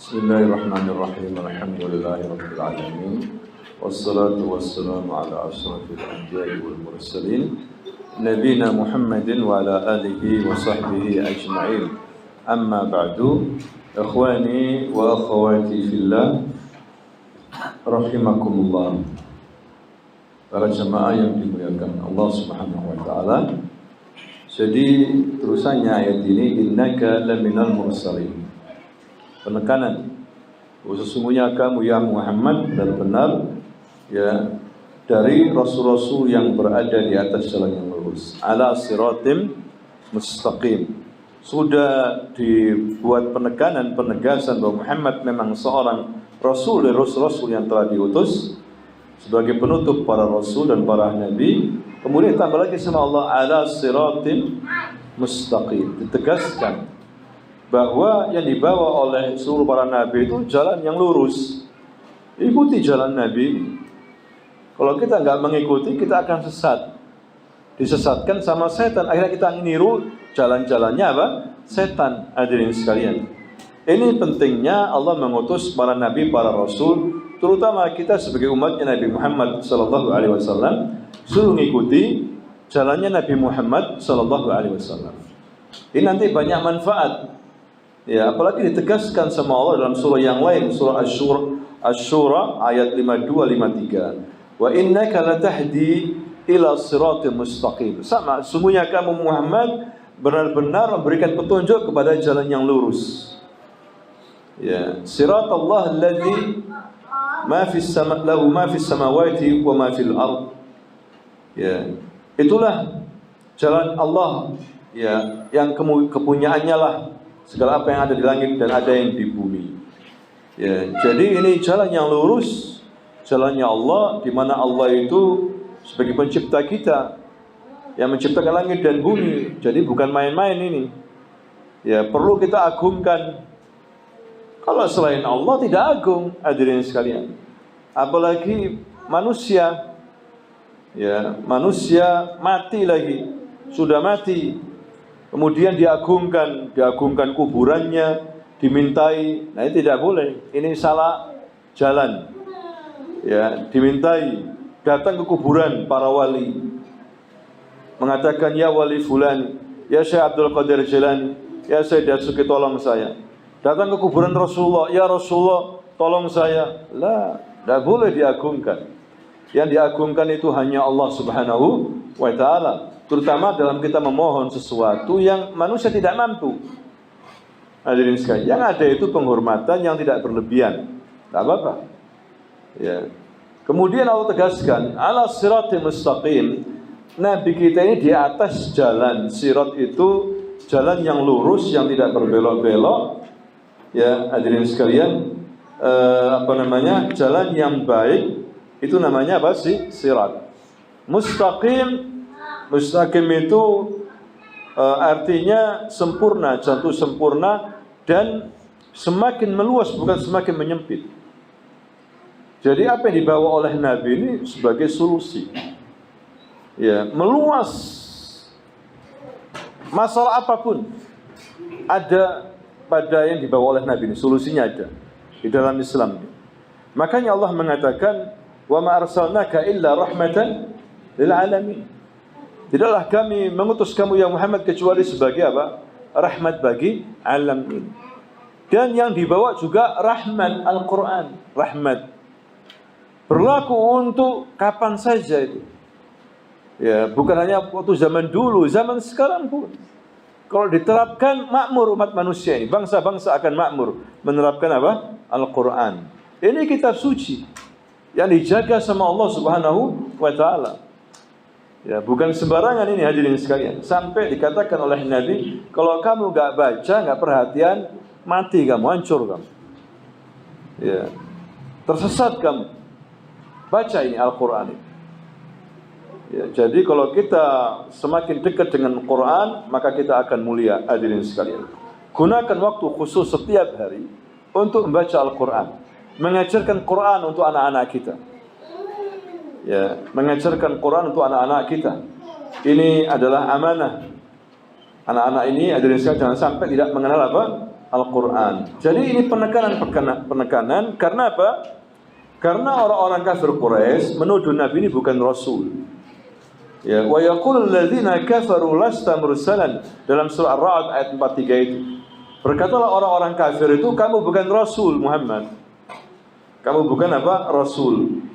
A: Bismillahirrahmanirrahim. Alhamdulillahirabbil alamin. Wassalatu wassalamu ala asyrafil anbiya'i wal mursalin nabiyina Muhammadin wa ala alihi wa sahbihi ajma'in. Amma ba'du. Ikhwani wa akhwati fillah, rahimakumullah. Para jemaah yang dimuliakan Allah Subhanahu wa taala. Jadi terusannya ayat ini, innaka laminal mursalin. Penekanan, sesungguhnya kamu ya Muhammad benar-benar ya dari rasul-rasul yang berada di atas jalan yang lurus, ala siratim mustaqim. Sudah dibuat penekanan, penegasan bahwa Muhammad memang seorang rasul dari rasul-rasul yang telah diutus sebagai penutup para rasul dan para nabi. Kemudian tambah lagi sama Allah, ala siratim mustaqim, ditegaskan bahwa yang dibawa oleh seluruh para nabi itu jalan yang lurus. Ikuti jalan nabi. Kalau kita nggak mengikuti, kita akan sesat, disesatkan sama setan. Akhirnya kita niru jalan-jalannya apa? Setan. Hadirin sekalian, ini pentingnya Allah mengutus para nabi, para rasul, terutama kita sebagai umatnya Nabi Muhammad sallallahu alaihi wasallam, suruh mengikuti jalannya Nabi Muhammad sallallahu alaihi wasallam. Ini nanti banyak manfaat. Ya, apalagi ditegaskan sama Allah dalam surah yang lain, surah Asy-Syura ayat 52-53. Wa innaka latahdi ila siratal mustaqim. Sama, sungguhnya kamu Muhammad benar-benar memberikan petunjuk kepada jalan yang lurus. Ya, siratallah alladzi lahu ma fis samawati wa ma fil ard. Ya, itulah jalan Allah, ya, yang kepunyaannya lah segala apa yang ada di langit dan ada yang di bumi. Ya, jadi ini jalan yang lurus, jalannya Allah, di mana Allah itu sebagai pencipta kita yang menciptakan langit dan bumi. Jadi bukan main-main ini. Ya, perlu kita agungkan. Kalau selain Allah tidak agung, hadirin sekalian. Apalagi manusia. Ya, manusia mati lagi, sudah mati, kemudian diagungkan kuburannya, dimintai. Nah, ini tidak boleh, ini salah jalan. Ya, dimintai, datang ke kuburan para wali, mengatakan, ya wali fulan, ya Syekh Abdul Qadir Jilani, ya Syekh Dasuki, tolong saya. Datang ke kuburan Rasulullah, ya Rasulullah, tolong saya. Lah, tidak boleh diagungkan. Yang diagungkan itu hanya Allah Subhanahu wa ta'ala, terutama dalam kita memohon sesuatu yang manusia tidak mampu. Hadirin sekalian, yang ada itu penghormatan yang tidak berlebihan, tidak apa-apa. Ya. Kemudian Allah tegaskan, ala siratil mustaqim. Nabi kita ini di atas jalan. Sirat itu jalan yang lurus, yang tidak berbelok-belok. Ya, hadirin sekalian, jalan yang baik, itu namanya apa sih? Sirat. Mustaqim itu artinya sempurna, jatuh sempurna, dan semakin meluas, bukan semakin menyempit. Jadi apa yang dibawa oleh Nabi ini sebagai solusi, ya, meluas. Masalah apapun ada pada yang dibawa oleh Nabi ini, solusinya ada di dalam Islam. Makanya Allah mengatakan, wa ma arsalnaka illa rahmatan lil alamin. Tidaklah kami mengutus kamu ya Muhammad kecuali sebagai apa? Rahmat bagi alamin. Dan yang dibawa juga rahmat, Al-Quran, rahmat. Berlaku untuk kapan saja itu. Ya, bukan hanya waktu zaman dulu, zaman sekarang pun. Kalau diterapkan, makmur umat manusia ini, bangsa-bangsa akan makmur menerapkan apa? Al-Quran. Ini kitab suci yang dijaga sama Allah Subhanahu wa ta'ala. Ya, bukan sembarangan ini, hadirin sekalian. Sampai dikatakan oleh Nabi, kalau kamu gak baca, gak perhatian, mati kamu, hancur kamu. Ya, tersesat kamu. Baca ini Al-Quran ini. Ya, jadi kalau kita semakin dekat dengan Quran, maka kita akan mulia, hadirin sekalian. Gunakan waktu khusus setiap hari untuk membaca Al-Quran, mengajarkan Quran untuk anak-anak kita. Ya, mengajarkan Quran untuk anak-anak kita. Ini adalah amanah. Anak-anak ini, hadirin sekalian, jangan sampai tidak mengenal apa? Al-Quran. Jadi ini penekanan. Karena apa? Karena orang-orang kafir Quraisy menuduh Nabi ini bukan Rasul. Ya, wa yaqulul ladzina kafaru lasta mursalan, dalam surah Ar-Ra'd ayat 43 itu. Berkatalah orang-orang kafir itu, kamu bukan Rasul Muhammad. Kamu bukan apa? Rasul.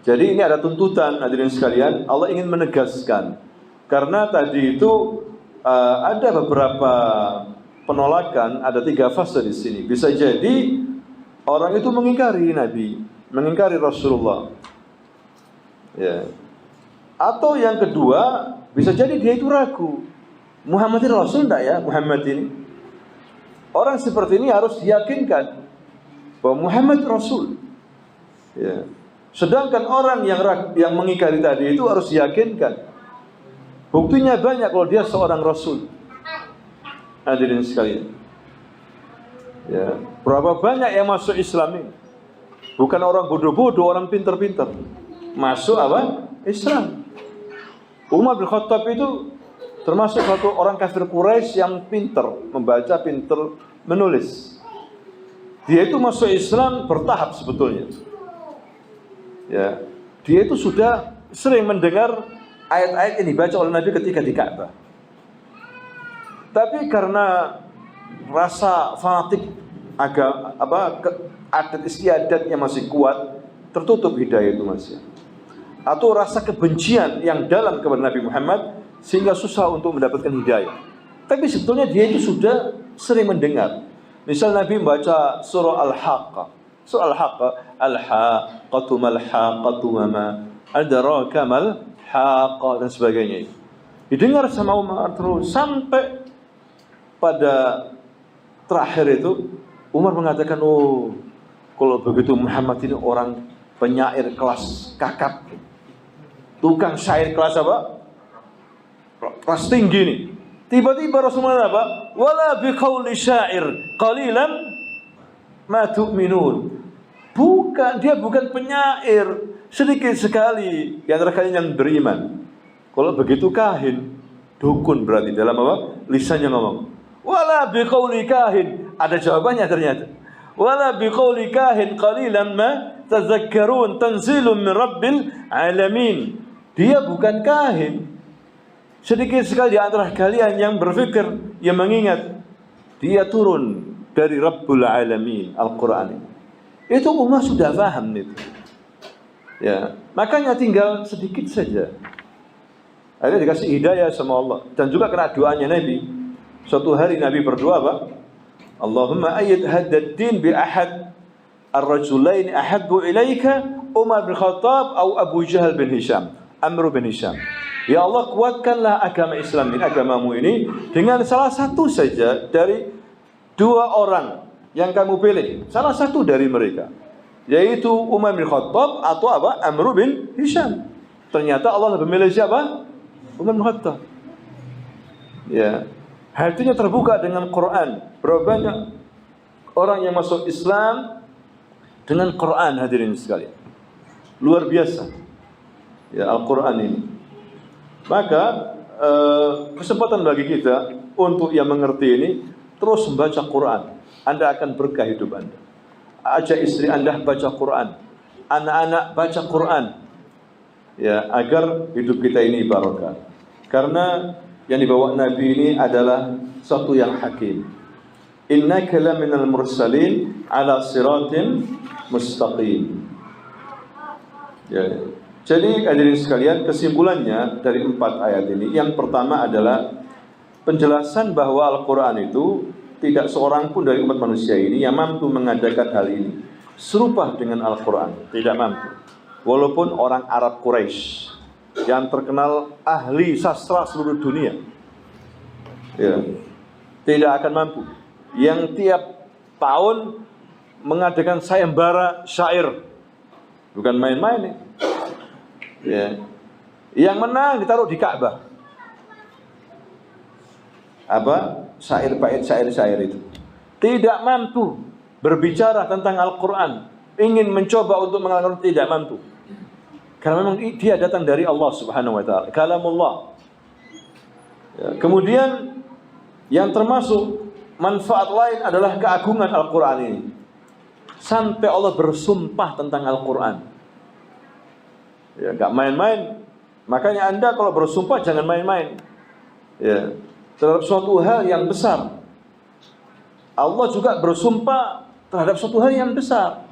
A: Jadi ini ada tuntutan, hadirin sekalian. Allah ingin menegaskan. Karena tadi itu ada beberapa penolakan, ada 3 fase di sini. Bisa jadi orang itu mengingkari Nabi, mengingkari Rasulullah. Ya. Atau yang kedua, bisa jadi dia itu ragu. Muhammad ini Rasul enggak ya? Muhammad ini. Orang seperti ini harus diyakinkan bahwa Muhammad Rasul. Ya. Sedangkan orang yang mengingkari tadi itu harus diyakinkan. Buktinya banyak kalau dia seorang Rasul. Hadirin sekalian. Ya. Berapa banyak yang masuk Islam ini? Bukan orang bodoh-bodoh, orang pintar-pintar. Masuk apa? Islam. Umar bin Khattab itu termasuk satu orang kafir Quraisy yang pintar membaca, pintar menulis. Dia itu masuk Islam bertahap sebetulnya. Ya, dia itu sudah sering mendengar ayat-ayat yang dibaca oleh Nabi ketika di Ka'bah. Tapi karena rasa fanatik adat istiadatnya masih kuat, tertutup hidayah itu masih. Atau rasa kebencian yang dalam kepada Nabi Muhammad sehingga susah untuk mendapatkan hidayah. Tapi sebetulnya dia itu sudah sering mendengar. Misal Nabi membaca surah Al-Haqqah. Surah Al-Haqqah, Al-Haqqatu mal-Haqqatu ma adraka mal-Haqqah dan sebagainya. Didengar sama Umar terus sampai pada terakhir itu Umar mengatakan, oh kalau begitu Muhammad ini orang penyair kelas kakap, tukang syair kelas apa? Kelas tinggi nih. Tiba-tiba Rasulullah apa? Wala biqauli syair qalilan ma tu'minun. Dia bukan penyair, sedikit sekali di antara kalian yang beriman. Kalau begitu kahin, dukun berarti dalam apa? Lisannya ngomong. Wala biqauli kahin, ada jawabannya ternyata. Wala biqauli kahin qalilan ma tazakkarun tanzilun min rabbil alamin. Dia bukan kahin. Sedikit sekali di antara kalian yang berfikir, yang mengingat. Dia turun dari Rabbul Alamin, Al-Quran. Itu Umar sudah paham itu. Ya, makanya tinggal sedikit saja. Akhirnya dikasih hidayah sama Allah. Dan juga kena doanya Nabi. Suatu hari Nabi berdoa apa? Allahumma ayyid haddad din bi ahad ar-rajulain ahabbu ilaika Umar bin Khattab atau Abu Jahal bin Hisham, Amr bin Hisham. Ya Allah, kuatkanlah agama Islam ini, agamamu ini dengan salah satu saja dari dua orang yang kamu pilih. Salah satu dari mereka, yaitu Umar bin Khattab atau apa? Amr bin Hisham. Ternyata Allah lebih memilih siapa? Umar bin Khattab. Ya, hatinya terbuka dengan Quran. Berapa banyak orang yang masuk Islam dengan Quran, hadirin sekalian. Luar biasa. Ya, Al-Quran ini. Maka kesempatan bagi kita untuk yang mengerti ini terus membaca Quran. Anda akan berkah hidup Anda. Ajak istri Anda baca Quran, anak-anak baca Quran, ya, agar hidup kita ini barokah. Karena yang dibawa Nabi ini adalah satu yang hakim. Innaka laminal mursalin ala siratin mustaqim. Ya. Jadi hadirin sekalian, kesimpulannya dari 4 ayat ini, yang pertama adalah penjelasan bahwa Al-Quran itu tidak seorang pun dari umat manusia ini yang mampu mengadakan hal ini serupa dengan Al-Quran, tidak mampu. Walaupun orang Arab Quraisy yang terkenal ahli sastra seluruh dunia, ya, tidak akan mampu. Yang tiap tahun mengadakan sayembara syair, bukan main-main nih. Ya. Yang menang ditaruh di Ka'bah. Apa? Syair itu. Tidak mampu berbicara tentang Al-Quran. Ingin mencoba untuk mengalahkan, tidak mampu. Karena memang dia datang dari Allah Subhanahu wa taala, kalamullah. Ya. Kemudian yang termasuk manfaat lain adalah keagungan Al-Quran ini. Sampai Allah bersumpah tentang Al-Quran. Ya, gak main-main. Makanya Anda kalau bersumpah jangan main-main. Ya, terhadap suatu hal yang besar. Allah juga bersumpah terhadap suatu hal yang besar.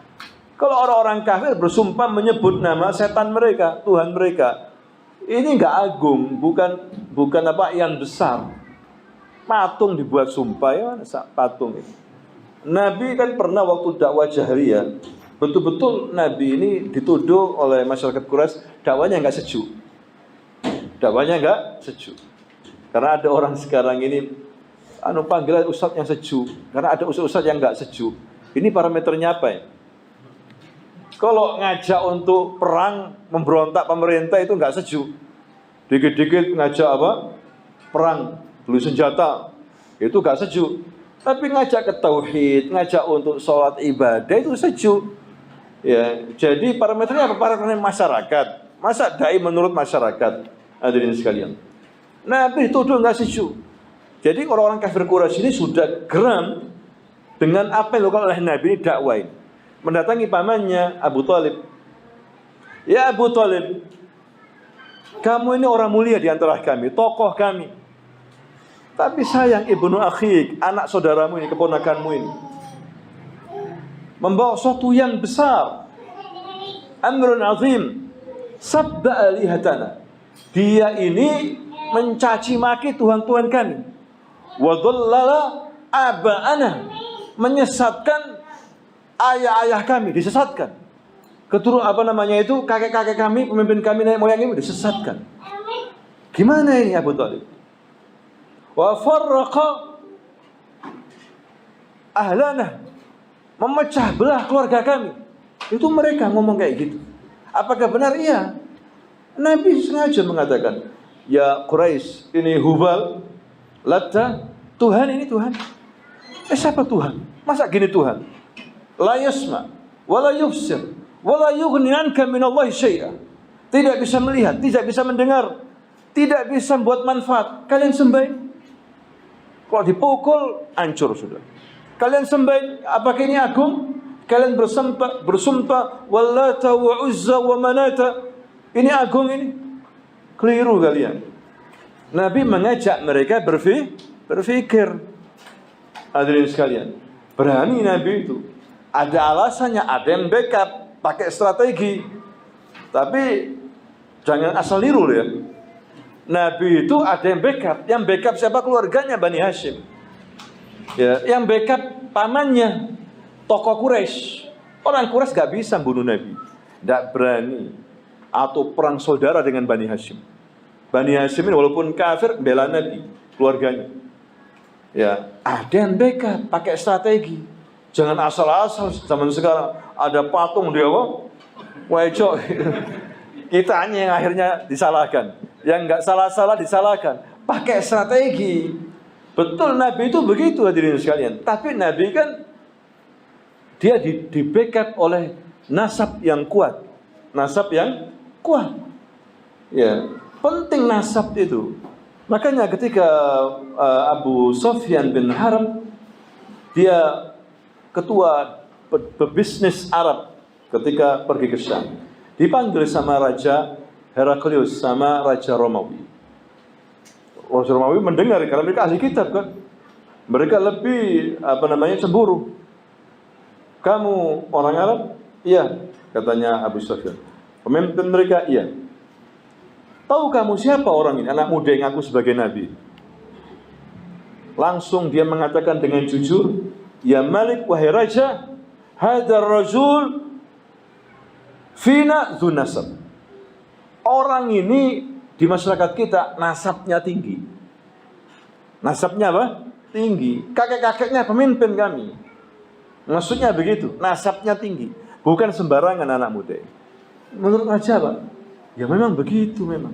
A: Kalau orang-orang kafir bersumpah menyebut nama setan mereka, Tuhan mereka, ini gak agung, bukan apa yang besar. Patung dibuat sumpah, ya, patung itu. Nabi kan pernah waktu dakwah jahriyah, betul-betul Nabi ini dituduh oleh masyarakat Quraisy dakwanya nggak sejuk. Dakwanya nggak sejuk. Karena ada orang sekarang ini panggilan ustadz yang sejuk. Karena ada ustadz yang nggak sejuk. Ini parameternya apa ya? Kalau ngajak untuk perang, memberontak pemerintah itu nggak sejuk. Dikit-dikit ngajak apa? Perang, beli senjata, itu nggak sejuk. Tapi ngajak ke tauhid, ngajak untuk sholat ibadah itu sejuk. Ya, jadi parameternya apa? Parameter masyarakat. Masa dai menurut masyarakat? Hadirin sekalian. Nabi dituduh nggak sejuk. Jadi orang-orang kafir Quraisy ini sudah geram dengan apa yang dilakukan oleh Nabi ini dakwain. Mendatangi pamannya Abu Thalib. Ya Abu Thalib, kamu ini orang mulia di antara kami, tokoh kami. Tapi sayang ibnu akhik, anak saudaramu ini, keponakanmu ini, membawa sesuatu yang besar, amrun azim, sabda alihatana. Dia ini mencaci maki Tuhan-Tuhan kami. Wa dhallala aba'ana. menyesatkan ayah-ayah kami, disesatkan. Kakek-kakek kami, pemimpin kami, nenek moyang kami disesatkan. Gimana ini Abu Thalib? Wa farraqa ahlana, memecah belah keluarga kami. Itu mereka ngomong kayak gitu. Apakah benar? Iya. Nabi sengaja mengatakan, ya Quraisy, ini Hubal, Latta, Tuhan ini Tuhan. Siapa Tuhan? Masa gini Tuhan? La yasma, wa la yubsir, wa la yughni anka minallahi syai'a. Tidak bisa melihat, tidak bisa mendengar, tidak bisa membuat manfaat. Kalian sembah. Kalau dipukul, hancur sudah. Kalian sembah, apakah ini agung? Kalian bersumpah Wallata wa Uzza wa Manata, ini agung ini. Keliru kalian. Nabi mengajak mereka berfikir. Hadirin sekalian, berani Nabi itu. Ada alasannya, ada yang backup, pakai strategi. Tapi jangan asal niru ya. Nabi itu ada yang backup. Yang backup siapa? Keluarganya Bani Hashim. Ya, yang backup pamannya, tokoh Quraisy. Orang Quraisy gak bisa bunuh Nabi, gak berani. Atau perang saudara dengan Bani Hashim. Bani Hashim ini walaupun kafir, bela Nabi, keluarganya. Ya, ada yang backup, pakai strategi. Jangan asal-asal. Zaman sekarang ada patung dia, wajok. Kita yang akhirnya disalahkan. Yang nggak salah-salah disalahkan. Pakai strategi. Betul, Nabi itu begitu hadirin sekalian. Tapi Nabi kan dia di backup oleh nasab yang kuat. Nasab yang kuat. Ya, penting nasab itu. Makanya ketika Abu Sufyan bin Harb, dia ketua pebisnis Arab ketika pergi ke Syam, dipanggil sama Raja Heraklius sama Raja Romawi. Raja Romawi mendengar karena mereka ahli kitab kan. Mereka lebih cemburu. Kamu orang Arab? Iya, katanya Abu Sufyan. Pemimpin mereka? Iya. Tahu kamu siapa orang ini? Anak muda yang ngaku sebagai nabi. Langsung dia mengatakan dengan jujur, ya Malik wahai Raja, hadar rajul fina dzun nasab. Orang ini di masyarakat kita nasabnya tinggi. Nasabnya apa? Tinggi. Kakek-kakeknya pemimpin kami. Maksudnya begitu, nasabnya tinggi. Bukan sembarangan anak muda. Menurut Raja Pak, ya memang begitu memang.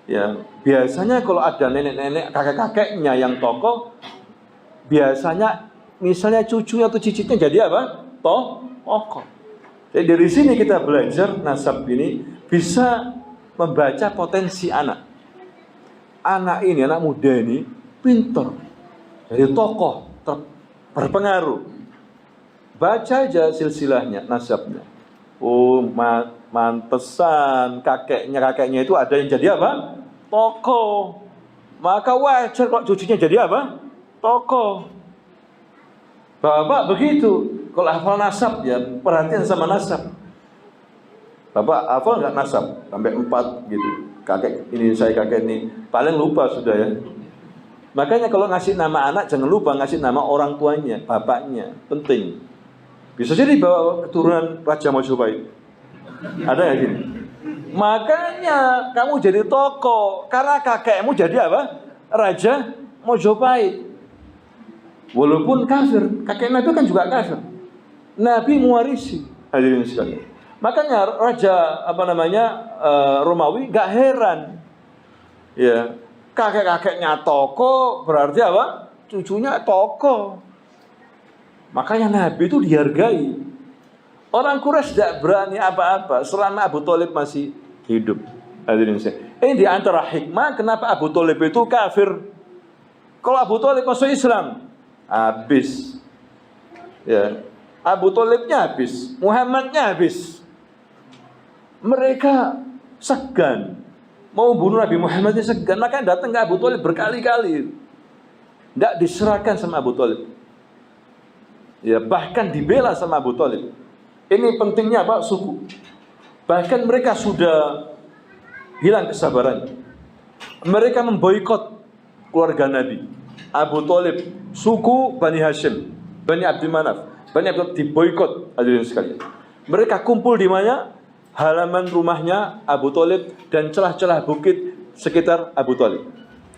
A: Ya, biasanya kalau ada nenek-nenek, kakek-kakeknya yang tokoh, biasanya misalnya cucunya atau cicitnya jadi apa? Tokoh. Jadi dari sini kita belajar nasab ini bisa membaca potensi anak. Anak ini, anak muda ini pintar, jadi tokoh, berpengaruh. Baca aja silsilahnya, nasabnya. Oh, mantesan kakeknya itu ada yang jadi apa? Tokoh. Maka wajar kok cucunya jadi apa? Tokoh. Bapak begitu. Kalau hafal nasab ya, perhatian sama nasab. Bapak hafal nggak nasab? Sampai 4 gitu. Kakek ini, saya kakek ini. Paling lupa sudah ya. Makanya kalau ngasih nama anak, jangan lupa ngasih nama orang tuanya, bapaknya. Penting. Bisa jadi bawa keturunan Raja Majapahit. Ada ya gini. Makanya kamu jadi tokoh karena kakekmu jadi apa? Raja Majapahit. Walaupun kafir, kakek Nabi kan juga kafir. Nabi mewarisi, hadirin sekalian. Makanya Raja Romawi gak heran. Ya, kakek-kakeknya tokoh berarti apa? Cucunya tokoh. Makanya Nabi itu dihargai. Orang Quraisy tidak berani apa-apa selama Abu Thalib masih hidup. Hadirin sekalian. Ini di antara hikmah kenapa Abu Thalib itu kafir. Kalau Abu Thalib masuk Islam, habis. Ya, Abu Thalibnya habis, Muhammadnya habis. Mereka segan mau bunuh Nabi Muhammadnya, segan. Makanya datang ke Abu Thalib berkali-kali. Tidak diserahkan sama Abu Thalib. Ya, bahkan dibela sama Abu Thalib. Ini pentingnya apa? Suku. Bahkan mereka sudah hilang kesabaran. Mereka memboikot keluarga Nabi. Abu Thalib, suku Bani Hashim. Bani Abdul Manaf, Bani Abdul diboikot hadirin sekalian. Mereka kumpul di mana? Halaman rumahnya Abu Thalib dan celah-celah bukit sekitar Abu Thalib.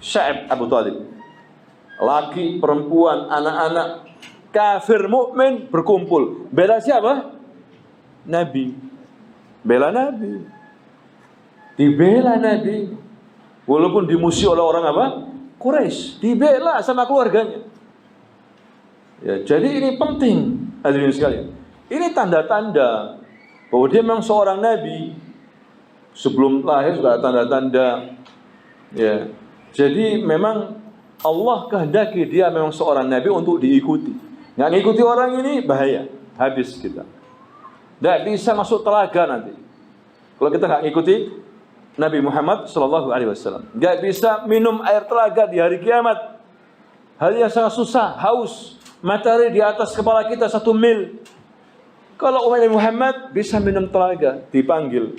A: Sya'ib Abu Thalib. Laki, perempuan, anak-anak, kafir, mukmin berkumpul. Bela siapa? Nabi. Bela Nabi. Dibela Nabi. Walaupun dimusuhi oleh orang apa? Quraisy. Dibela sama keluarganya. Ya, jadi ini penting hadirin sekalian. Ini tanda-tanda bahwa dia memang seorang nabi. Sebelum lahir sudah ada tanda-tanda. Ya. Jadi memang Allah kehendaki dia memang seorang nabi untuk diikuti. Nggak ngikuti orang ini bahaya, habis kita. Nggak bisa masuk telaga nanti. Kalau kita nggak ngikuti Nabi Muhammad Sallallahu Alaihi Wasallam, nggak bisa minum air telaga di hari kiamat. Hal yang sangat susah, haus, matahari di atas kepala kita 1 mil. Kalau umat Muhammad bisa minum telaga, dipanggil,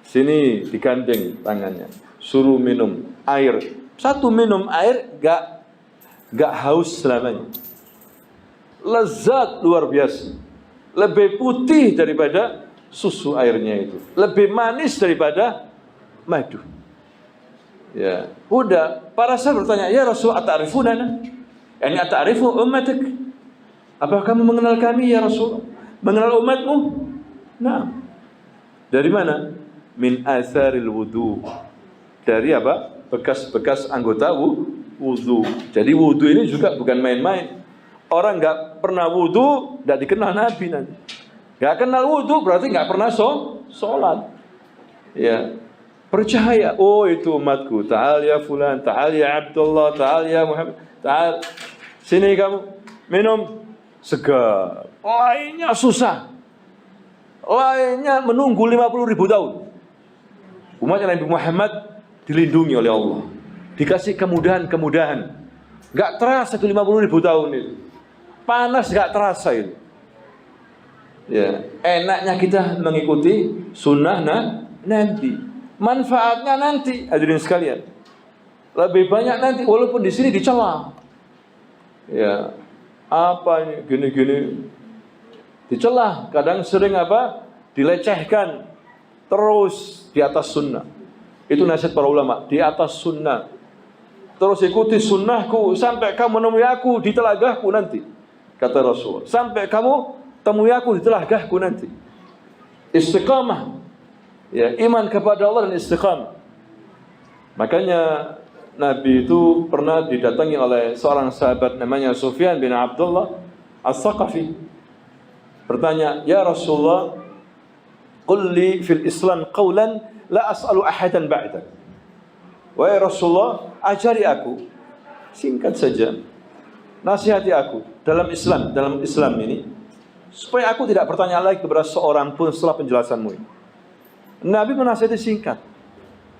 A: sini digandeng tangannya, suruh minum air. 1 minum air gak haus selamanya. Lezat luar biasa, lebih putih daripada susu airnya itu, lebih manis daripada madu. Ya, udah. Para sahabat bertanya, ya Rasul, ata'rifunana? Yani ata'rifu ummatak? Apakah kamu mengenal kami ya Rasul? Mengenal umatmu? Nah. Dari mana? Min atharil wudu. Dari apa? Bekas-bekas anggota wudu. Jadi wudu ini juga bukan main-main. Orang nggak pernah wudu, nggak dikenal Nabi nanti. Nggak kenal wudu berarti nggak pernah sholat. Ya, percaya. Oh itu umatku. Ta'al ya fulan, ta'al ya Abdullah, ta'al ya Muhammad, ta'al. Sini kamu minum segar. Lainnya susah. Lainnya menunggu 50.000 tahun. Umatnya Nabi Muhammad dilindungi oleh Allah, dikasih kemudahan-kemudahan. Gak terasa ke 50.000 tahun itu. Panas gak terasa itu. Ya, enaknya kita mengikuti sunnah nanti. Manfaatnya nanti, hadirin sekalian. Lebih banyak nanti, walaupun di sini dicela. Ya, apa ini gini-gini dicela, kadang sering apa? Dilecehkan. Terus di atas sunnah. Itu nasihat para ulama, di atas sunnah. Terus ikuti sunnahku sampai kamu menemui aku di telagahku nanti, kata Rasul. Sampai kamu temui aku di telagahku nanti. Istiqamah. Ya, iman kepada Allah dan istiqamah. Makanya Nabi itu pernah didatangi oleh seorang sahabat namanya Sufyan bin Abdullah As-Saqafi. Bertanya, "Ya Rasulullah, qul li fil Islam qawlan la as'alu ahadan ba'dak." Wahai Rasulullah, ajari aku, singkat saja, nasihati aku dalam Islam ini, supaya aku tidak bertanya lagi kepada seorang pun setelah penjelasanmu ini. Nabi menasihati singkat.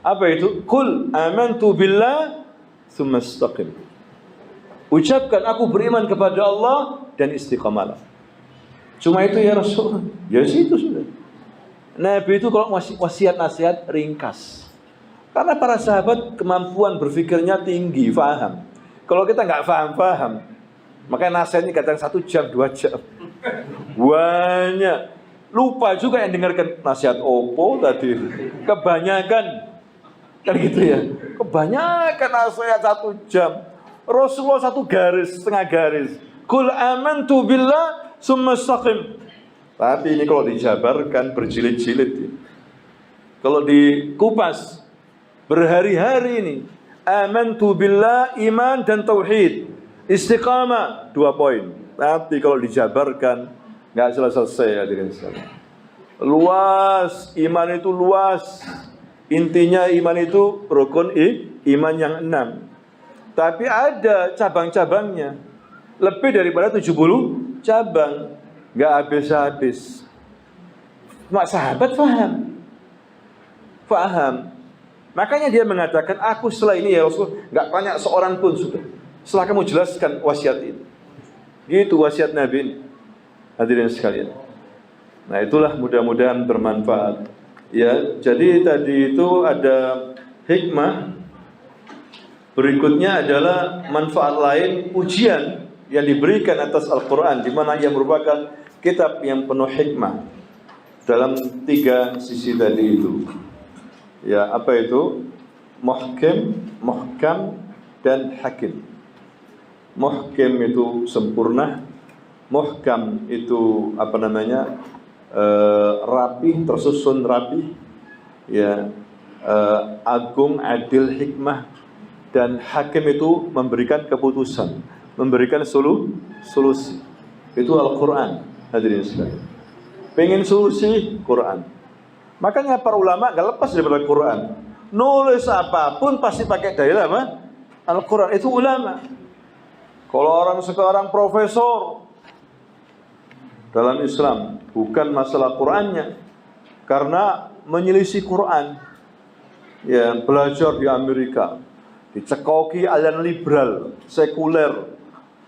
A: Apa itu? Qul amantu billah tsumma istaqim. Ucapkan aku beriman kepada Allah dan istiqamalah. Cuma itu ya Rasul. Ya itu sudah. Nabi itu kalau wasiat nasihat ringkas. Karena para sahabat kemampuan berpikirnya tinggi, faham. Kalau kita nggak faham, makanya nasihatnya kadang 1 jam, 2 jam. Banyak. Lupa juga yang dengarkan nasihat opo tadi. Kebanyakan. Kan gitu ya. Kebanyakan nasihat 1 jam. Rasulullah 1 garis, setengah garis. Qul amantu billah tsumma istaqim. Tapi ini kalau dijabarkan berjilid-jilid. Kalau dikupas berhari-hari ini. Amantu billah, iman dan tauhid. Istiqamah 2 poin. Tapi kalau dijabarkan enggak selesai hadirin sekalian. Luas, iman itu luas. Intinya iman itu rukun iman yang 6. Tapi ada cabang-cabangnya. Lebih daripada 70 cabang. Enggak habis-habis. Mak sahabat faham. Makanya dia mengatakan, aku setelah ini ya Rasul, enggak tanya seorang pun sudah. Setelah kamu jelaskan wasiat ini. Gitu wasiat Nabi ini. Hadirin sekalian. Nah itulah mudah-mudahan bermanfaat. Ya, jadi tadi itu ada hikmah. Berikutnya adalah manfaat lain, ujian. yang diberikan atas Al-Quran, di mana ia merupakan kitab yang penuh hikmah dalam 3 sisi tadi itu. Ya, apa itu? Muhkam dan hakim. Muhkam itu sempurna, muhkam itu rapi, tersusun rapi, ya, agung, adil, hikmah, dan hakim itu memberikan keputusan, memberikan solusi. Itu Al-Quran, hadirin sekalian. Pengen solusi, Quran. Makanya para ulama gak lepas daripada Quran. Nulis apapun pasti pakai dalil apa? Al-Quran. Itu ulama. Kalau orang sekarang profesor dalam Islam, bukan masalah Qurannya, karena menyelisih Quran. Ya, belajar di Amerika, dicekoki aliran liberal, sekuler,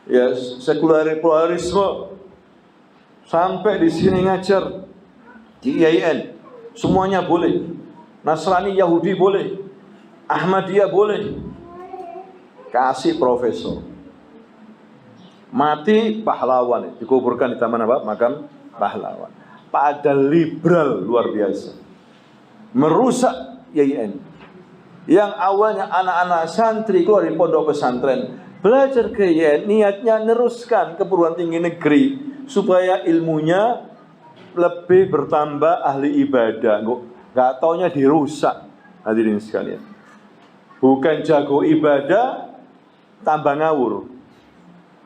A: ya, sekularisme, sampai di sini ngajar di IAIN, semuanya boleh. Nasrani, Yahudi boleh, Ahmadiyah boleh. Kasih profesor, mati pahlawan, dikuburkan di taman apa? Makam pahlawan. Pada liberal luar biasa, merusak IAIN. Yang awalnya anak-anak santri keluar dari pondok pesantren belajar ke IAIN, niatnya neruskan ke perguruan tinggi negeri supaya ilmunya lebih bertambah, ahli ibadah. Gak taunya dirusak, hadirin sekalian. Bukan jago ibadah, tambah ngawur.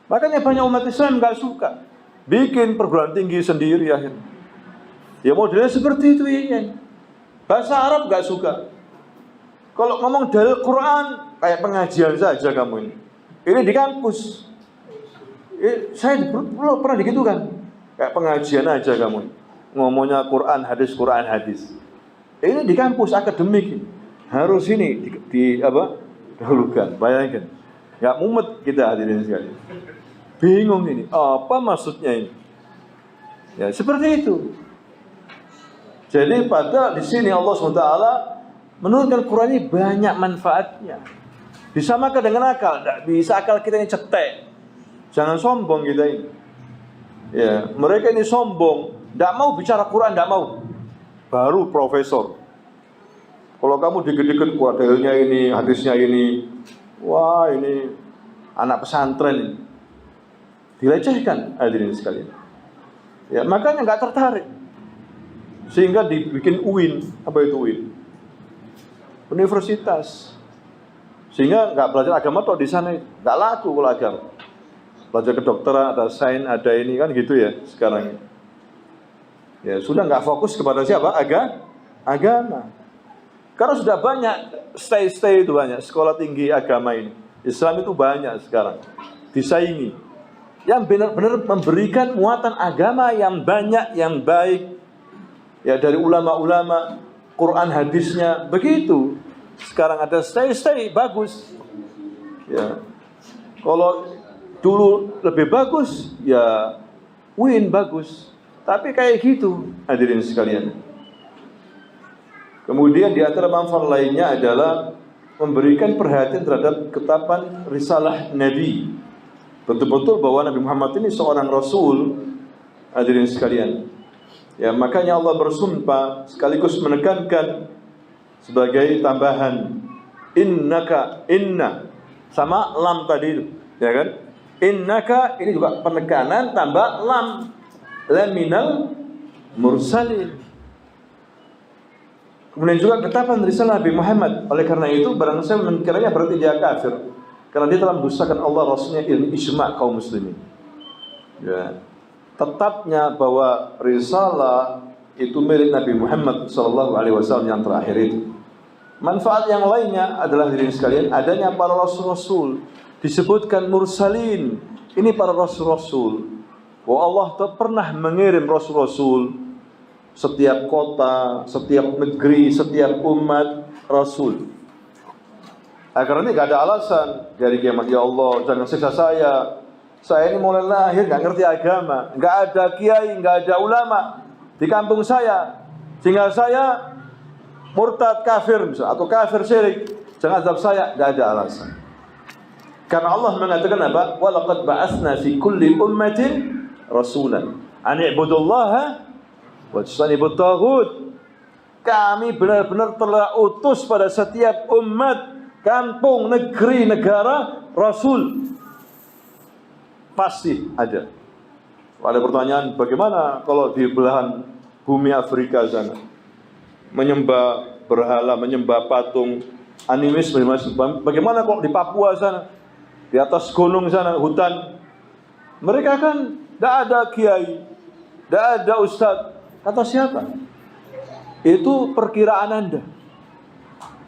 A: Makanya banyak umat Islam gak suka bikin perguruan tinggi sendiri akhirnya. Ya modelnya seperti itu ya. Bahasa Arab gak suka. Kalau ngomong dalil Quran kayak pengajian saja kamu ini. Ini di kampus. Saya pernah digitukan. Kayak pengajian aja kamu. Ngomongnya Quran hadis, Quran hadis. Ini di kampus akademik. Harus ini dahulukan. Bayangkan. Gak mumet kita hadirin sekali. Bingung ini. Apa maksudnya ini? Ya seperti itu. Jadi pada di sini Allah SWT menurunkan Quran ini banyak manfaatnya. Disamakan dengan akal. Tidak bisa akal kita ini cetek. Jangan sombong kita ini. Ya, mereka ini sombong. Tidak mau bicara Quran, tidak mau. Baru profesor. Kalau kamu dikit-dikit Quran dalilnya ini, hadisnya ini, wah ini anak pesantren ini. Dilecehkan hadirin sekalian. Ya, makanya nggak tertarik. Sehingga dibikin UIN. Apa itu UIN? Universitas. Sehingga nggak belajar agama toh di sana, nggak laku kalau agama. Belajar kedokteran, ada sains, ada ini kan gitu ya sekarang. Ya sudah nggak fokus kepada siapa? Agama. Karena sudah banyak stay itu banyak sekolah tinggi agama ini. Islam itu banyak sekarang disaingi. Yang benar-benar memberikan muatan agama yang banyak, yang baik. Ya dari ulama-ulama, Quran hadisnya begitu. Sekarang ada stay bagus. Ya. Kalau dulu lebih bagus, ya UIN bagus. Tapi kayak gitu, hadirin sekalian. Kemudian di antara manfaat lainnya adalah memberikan perhatian terhadap ketetapan risalah Nabi. Betul-betul bahwa Nabi Muhammad ini seorang Rasul, hadirin sekalian. Ya, makanya Allah bersumpah sekaligus menekankan sebagai tambahan inna sama lam tadi, ya kan? Innaka ini juga penekanan tambah lam laminal mursalin. Kemudian juga ketetapan risalah Nabi Muhammad. Oleh karena itu barang saya mengiranya berarti dia kafir karena dia telah mendustakan Allah Rasulnya ilmu ijma' kaum muslimin. Ya. Tetapnya bahwa risalah itu milik Nabi Muhammad SAW yang terakhir itu. Manfaat yang lainnya adalah diri sekalian adanya para rasul-rasul, disebutkan mursalin. Ini para rasul-rasul. Bahwa Allah pernah mengirim rasul-rasul setiap kota, setiap negeri, setiap umat rasul. Karena ini gak ada alasan dari kiamat, ya Allah jangan siksa saya. Saya ini mulai lahir gak ngerti agama, gak ada kiai, gak ada ulama di kampung saya, sehingga saya murtad kafir misalnya, atau kafir syirik. Jangan azab saya, gak ada alasan. Karena Allah mengatakan apa? Wa laqad ba'atsna fi kulli ummatin rasulan an i'budullaha wajtanibut taghut. Kami benar-benar telah utus pada setiap umat, kampung, negeri, negara, rasul. Pasti ada. Ada pertanyaan, bagaimana kalau di belahan bumi Afrika sana menyembah berhala, menyembah patung, animis, bagaimana kalau di Papua sana, di atas gunung sana, hutan, mereka kan tidak ada kiai, tidak ada ustadz. Kata siapa? Itu perkiraan Anda.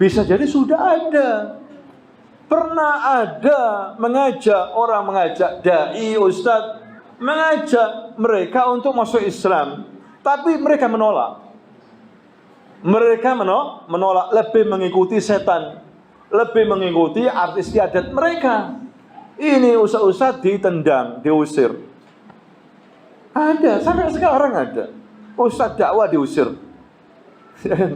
A: Bisa jadi sudah ada. Pernah ada mengajak dai, ustadz, mengajak mereka untuk masuk Islam, tapi mereka menolak. Mereka menolak, lebih mengikuti setan, lebih mengikuti artis istiadat mereka. Ini ustadz ditendang, diusir. Ada, sampai sekarang ada. Ustadz dakwah diusir.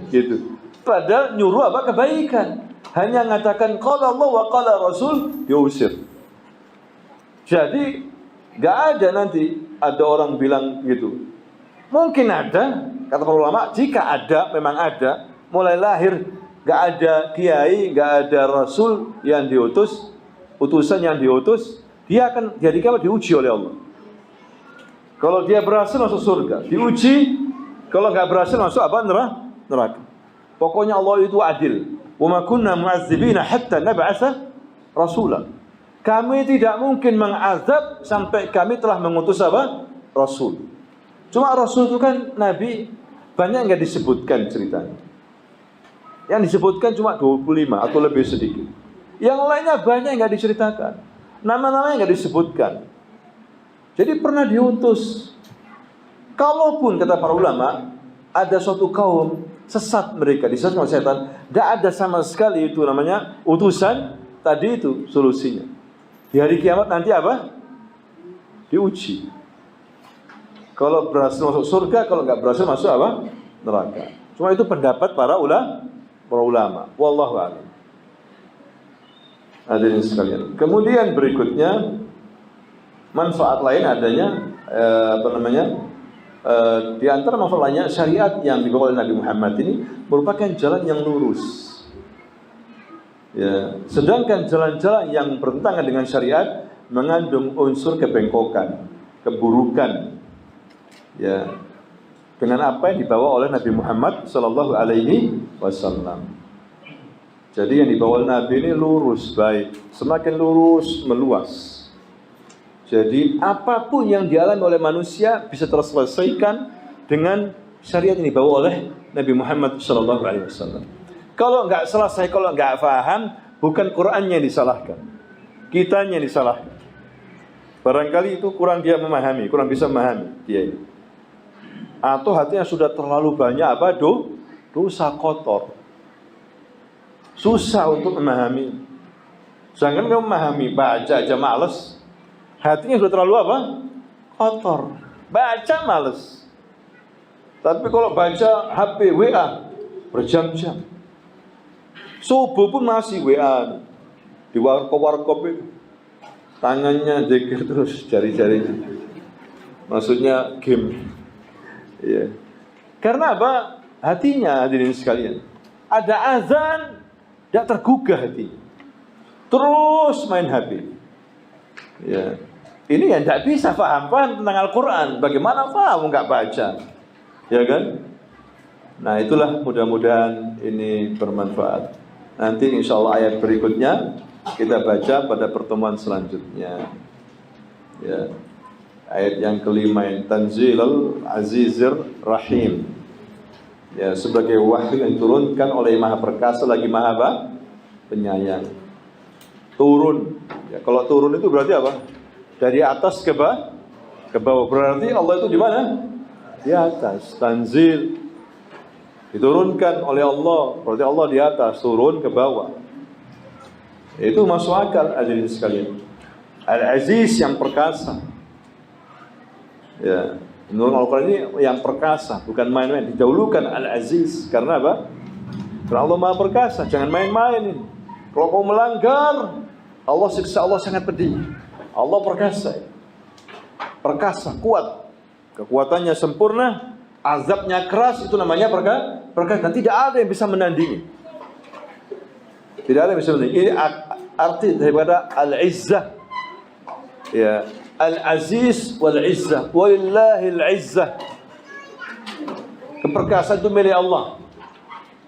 A: Gitu. Padahal nyuruh apa? Kebaikan. Hanya mengatakan qala Allah wa qala Rasul, diusir. Jadi enggak ada nanti ada orang bilang gitu. Mungkin ada, kata para ulama, jika ada, memang ada, mulai lahir enggak ada kiai, enggak ada rasul yang diutus, utusan yang diutus, dia akan dijadikan diuji oleh Allah. Kalau dia berhasil masuk surga, diuji. Kalau enggak berhasil masuk apa? Neraka. Pokoknya Allah itu adil. Wa ma kunna mu'azzibina hatta nab'atsa rasula. Kami tidak mungkin mengazab sampai kami telah mengutus apa? Rasul. Cuma Rasul itu kan Nabi banyak enggak disebutkan ceritanya. Yang disebutkan cuma 25 atau lebih sedikit. Yang lainnya banyak enggak diceritakan. Nama-namanya enggak disebutkan. Jadi pernah diutus. Kalaupun kata para ulama ada suatu kaum sesat mereka disesatkan oleh setan, tidak ada sama sekali itu namanya utusan. Tadi itu solusinya. Di hari kiamat nanti apa? Diuji. Kalau berhasil masuk surga, kalau nggak berhasil masuk apa? Neraka. Cuma itu pendapat para ulama. Wallahu a'lam. Hadirin sekalian. Kemudian berikutnya manfaat lain adanya di antara manfaatnya syariat yang dibawa oleh Nabi Muhammad ini merupakan jalan yang lurus. Ya, sedangkan jalan-jalan yang bertentangan dengan syariat mengandung unsur kebengkokan, keburukan. Ya, dengan apa yang dibawa oleh Nabi Muhammad sallallahu alaihi wasallam. Jadi yang dibawa oleh Nabi ini lurus, baik, semakin lurus meluas. Jadi apapun yang dialami oleh manusia bisa terselesaikan dengan syariat yang dibawa oleh Nabi Muhammad sallallahu alaihi wasallam. Kalau enggak selesai, kalau enggak paham, bukan Qur'annya yang disalahkan, kitanya yang disalahkan. Barangkali itu kurang dia memahami, kurang bisa memahami dia ini. Atau hatinya sudah terlalu banyak apa? Dosa kotor. Susah untuk memahami. Jangan kamu memahami, baca aja malas. Hatinya sudah terlalu apa? Kotor. Baca males. Tapi kalau baca HP, WA berjam-jam. Subuh pun masih WA. Di warkop itu. Tangannya zikir terus, jari-jarinya. Maksudnya game. Ya. Karena apa? Hatinya hadirin sekalian. Ada azan, tidak tergugah hati. Terus main HP. Ya. Ini yang tidak bisa paham tentang Al-Quran. Bagaimana paham nggak baca, ya kan? Nah itulah mudah-mudahan ini bermanfaat. Nanti insya Allah ayat berikutnya kita baca pada pertemuan selanjutnya. Ya. Ayat yang kelima ini Tanzilul Azizir Rahim. Ya, sebagai wahyu yang diturunkan oleh Maha Perkasa lagi Maha Penyayang. Turun. Ya, kalau turun itu berarti apa? Dari atas ke bawah. Berarti Allah itu di mana? Di atas. Tanzil. Diturunkan oleh Allah. Berarti Allah di atas, turun ke bawah. Itu masuk akal hadirin sekalian. Al-Aziz yang perkasa. Ya, menurut Al-Quran ini yang perkasa, bukan main-main. Didahulukan Al-Aziz karena apa? Karena Allah Maha Perkasa, jangan main-main ini. Kalau kau melanggar, Allah siksa Allah sangat pedih. Allah perkasa. Perkasa, kuat. Kekuatannya sempurna, azabnya keras, itu namanya perkasa. Dan tidak ada yang bisa menandingi. Tidak ada yang bisa menandingi. Ini arti daripada al-izzah. Ya, al-aziz wal-izzah. Walillahil izzah. Keperkasaan itu milik Allah.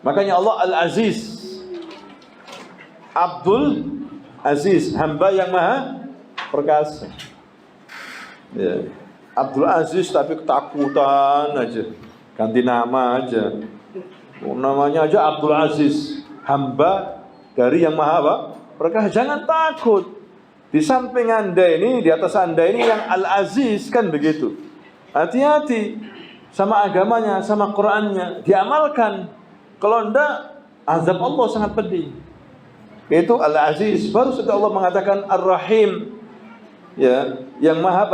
A: Makanya Allah al-aziz. Abdul Aziz, hamba yang maha perkasa. Ya. Abdul Aziz tapi ketakutan aja, ganti nama aja. Namanya aja Abdul Aziz, hamba dari yang maha apa? Perkasa. Jangan takut. Di samping Anda ini, di atas Anda ini yang Al-Aziz, kan begitu. Hati-hati sama agamanya, sama Qur'annya, diamalkan. Kalau enggak, azab Allah sangat pedih. Itu Al-Aziz. Baru saja Allah mengatakan Ar-Rahim, ya, yang maha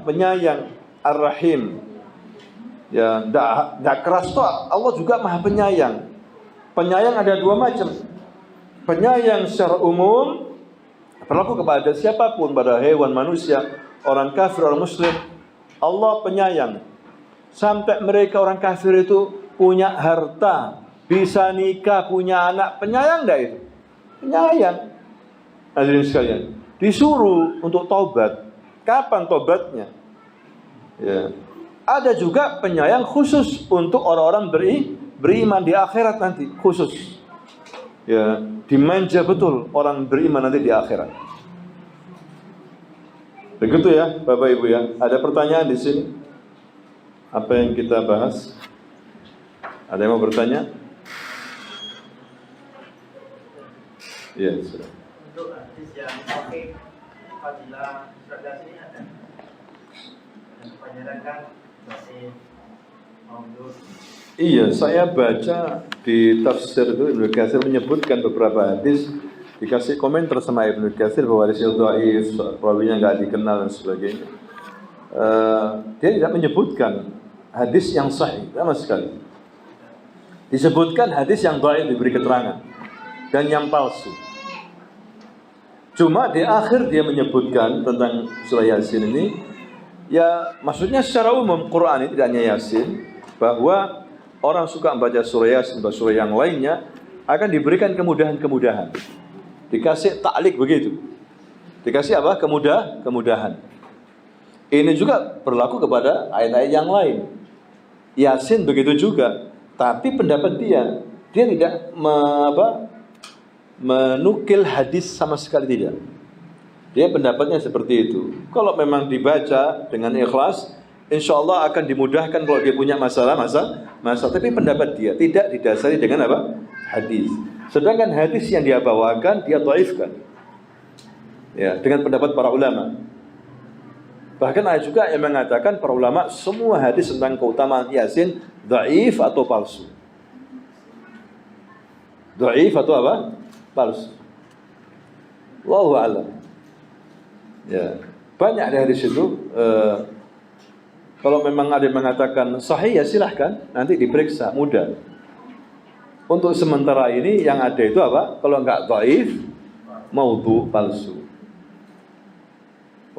A: penyayang. Ar-Rahim, ya, tidak keras toh. Allah juga maha penyayang. Penyayang ada dua macam. Penyayang secara umum, berlaku kepada siapapun, pada hewan, manusia, orang kafir, orang muslim. Allah penyayang. Sampai mereka orang kafir itu punya harta, bisa nikah, punya anak, penyayang enggak itu? Penyayang. Hadirin sekalian, disuruh untuk taubat. Kapan taubatnya? Ya. Ada juga penyayang khusus untuk orang-orang beriman di akhirat nanti, khusus. Ya, dimanja betul orang beriman nanti di akhirat. Begitu ya, Bapak Ibu ya. Ada pertanyaan di sini? Apa yang kita bahas? Ada yang mau bertanya? Iya, sudah.
C: Untuk hadis yang sahih fadilah surat Yasin ini ada. Dan kebanyakan kan masih maudud.
A: Iya, saya baca di tafsir itu Ibnu Katsir menyebutkan beberapa hadis, dikasih komentar sama Ibnu Katsir bahwa hadis dhaif, rawinya nggak dikenal dan sebagainya. Dia tidak menyebutkan hadis yang sahih sama sekali. Disebutkan hadis yang dhaif, diberi keterangan, dan yang palsu. Cuma di akhir dia menyebutkan tentang surah Yasin ini, ya maksudnya secara umum Quran ini tidak hanya Yasin, bahwa orang suka membaca surah Yasin, surah yang lainnya akan diberikan kemudahan-kemudahan. Dikasih taklik begitu. Dikasih apa? Kemudahan. Ini juga berlaku kepada ayat-ayat yang lain. Yasin begitu juga. Tapi pendapat dia tidak menukil hadis sama sekali, tidak. Dia pendapatnya seperti itu. Kalau memang dibaca dengan ikhlas, insya Allah akan dimudahkan kalau dia punya masalah. Tapi pendapat dia tidak didasari dengan apa? Hadis. Sedangkan hadis yang dia bawakan, dia dhaifkan. Ya, dengan pendapat para ulama. Bahkan ada juga yang mengatakan para ulama semua hadis tentang keutamaan Yasin dhaif atau palsu. Dhaif atau apa? Palsu. Wallahu a'lam. Ya, banyak dari situ. Kalau memang ada yang mengatakan sahih, ya silahkan, nanti diperiksa, mudah. Untuk sementara ini yang ada itu apa? Kalau enggak dhaif, maudhu, palsu.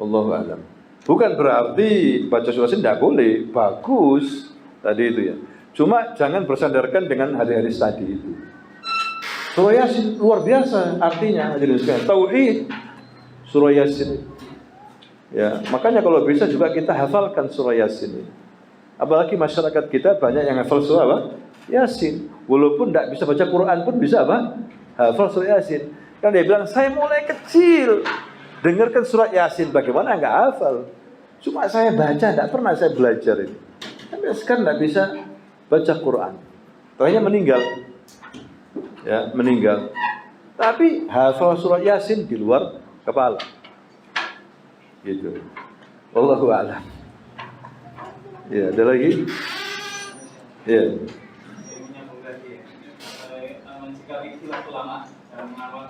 A: Wallahu a'lam. Bukan berarti baca surah Yasin tidak boleh, bagus tadi itu ya. Cuma jangan bersandarkan dengan hadis-hadis tadi itu. Surah Yasin luar biasa artinya, tauhid surah Yasin. Ya, makanya kalau bisa juga kita hafalkan surah Yasin. Apalagi masyarakat kita banyak yang hafal surah apa? Yasin. Walaupun tidak bisa baca Quran pun bisa apa? Hafal surah Yasin. Kan dia bilang, saya mulai kecil dengarkan surat Yasin, bagaimana enggak hafal? Cuma saya baca, tidak pernah saya belajar ini. Tapi sekarang tidak bisa baca Quran. Terakhirnya meninggal. Ya, meninggal. Tapi hafal surat Yasin di luar kepala. Gitu. Wallahu a'lam. Ya, ada lagi? Ya.
C: Mencikapi istilah ulama dalam mengawal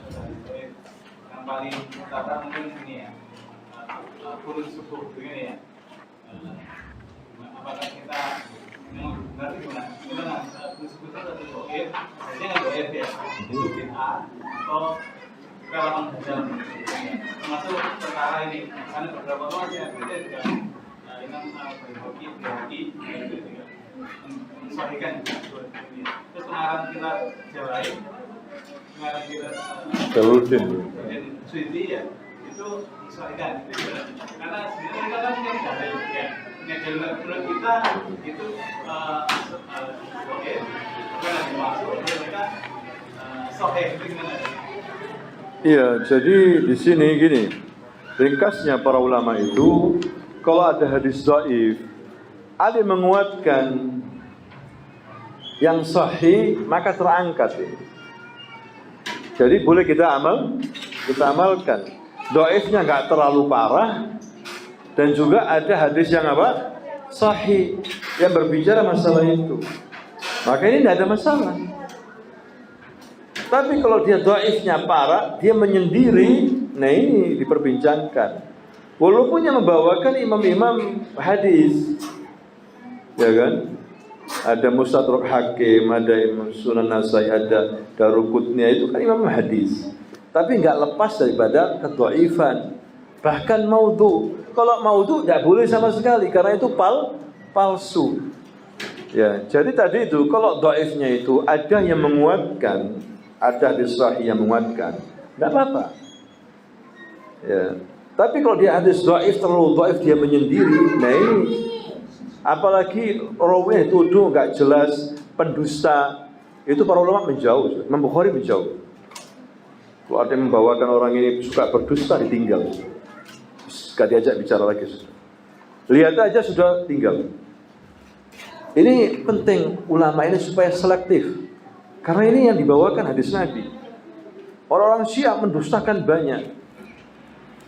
C: yang paling utama mungkin ini ya, kurun subuh begini ya. Apakah kita memang benar gimana kurun subuh itu atau doib? Jadi nggak doib ya, itu bid'ah atau relawan dalam termasuk perkara ini karena beberapa orang yang kita juga Imam Al-Bayhaqi itu juga menyesuaikan ini. Terus pengarang kita Jawaid, pengarang kita
A: Jaluluddin
C: Suyuti ya itu menyesuaikan karena sebenarnya kita kan punya dalil ya punya dalil menurut kita itu oke bukan lagi masuk mereka sahih gimana.
A: Iya, jadi di sini gini, ringkasnya para ulama itu, kalau ada hadis dhaif, ada yang menguatkan yang sahih, maka terangkat ini. Jadi boleh kita amalkan. Dhaifnya nggak terlalu parah, dan juga ada hadis yang apa? Sahih, yang berbicara masalah itu. Maka ini tidak ada masalah. Tapi kalau dia dhaifnya parah, dia menyendiri, nah ini diperbincangkan. Walaupun yang membawakan imam-imam hadis, ya kan? Ada Mustadrak Hakim, ada Imam Sunan Nasai, ada Daruqutni, itu kan imam hadis. Tapi nggak lepas daripada kedhaifan. Bahkan maudhu. Kalau maudhu nggak boleh sama sekali, karena itu palsu. Ya, jadi tadi itu kalau dhaifnya itu ada yang menguatkan, ada hadis sahih yang menguatkan, tidak apa-apa. Ya. Tapi kalau dia hadis dhaif terlalu dhaif dia menyendiri, nah ini apalagi rawi tuduh nggak jelas, pendusta, itu para ulama menjauh. Imam Bukhari menjauh. Kalau ada yang membawakan orang ini suka berdusta, ditinggal. Gak diajak bicara lagi. Lihat aja sudah tinggal. Ini penting ulama ini supaya selektif. Karena ini yang dibawakan hadis Nabi. Orang-orang Syiah mendustakan banyak.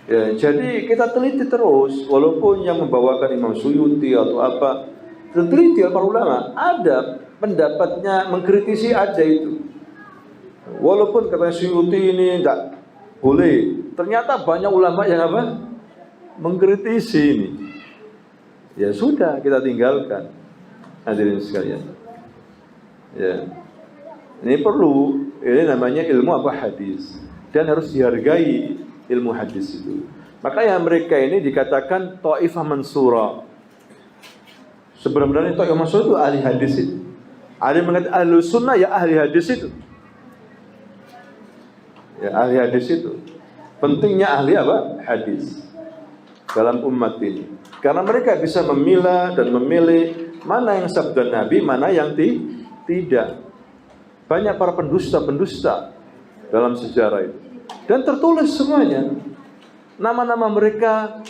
A: Ya, jadi kita teliti terus, walaupun yang membawakan Imam Suyuti atau apa, teliti para ulama, ada pendapatnya mengkritisi ada itu. Walaupun kata Suyuti ini tidak boleh, ternyata banyak ulama yang apa? Mengkritisi ini. Ya sudah, kita tinggalkan. Hadirin sekalian. Ya. Ini perlu, ini namanya ilmu apa? Hadis. Dan harus dihargai ilmu hadis itu. Makanya mereka ini dikatakan Taifah Mansura. Sebenarnya Taifah Mansura itu ahli hadis itu. Ada yang mengatakan ahli sunnah ya ahli hadis itu. Ya ahli hadis itu. Pentingnya ahli apa? Hadis. Dalam umat ini. Karena mereka bisa memilah dan memilih mana yang sabda Nabi, mana yang tidak. Banyak para pendusta-pendusta dalam sejarah itu. Dan tertulis semuanya. Nama-nama mereka,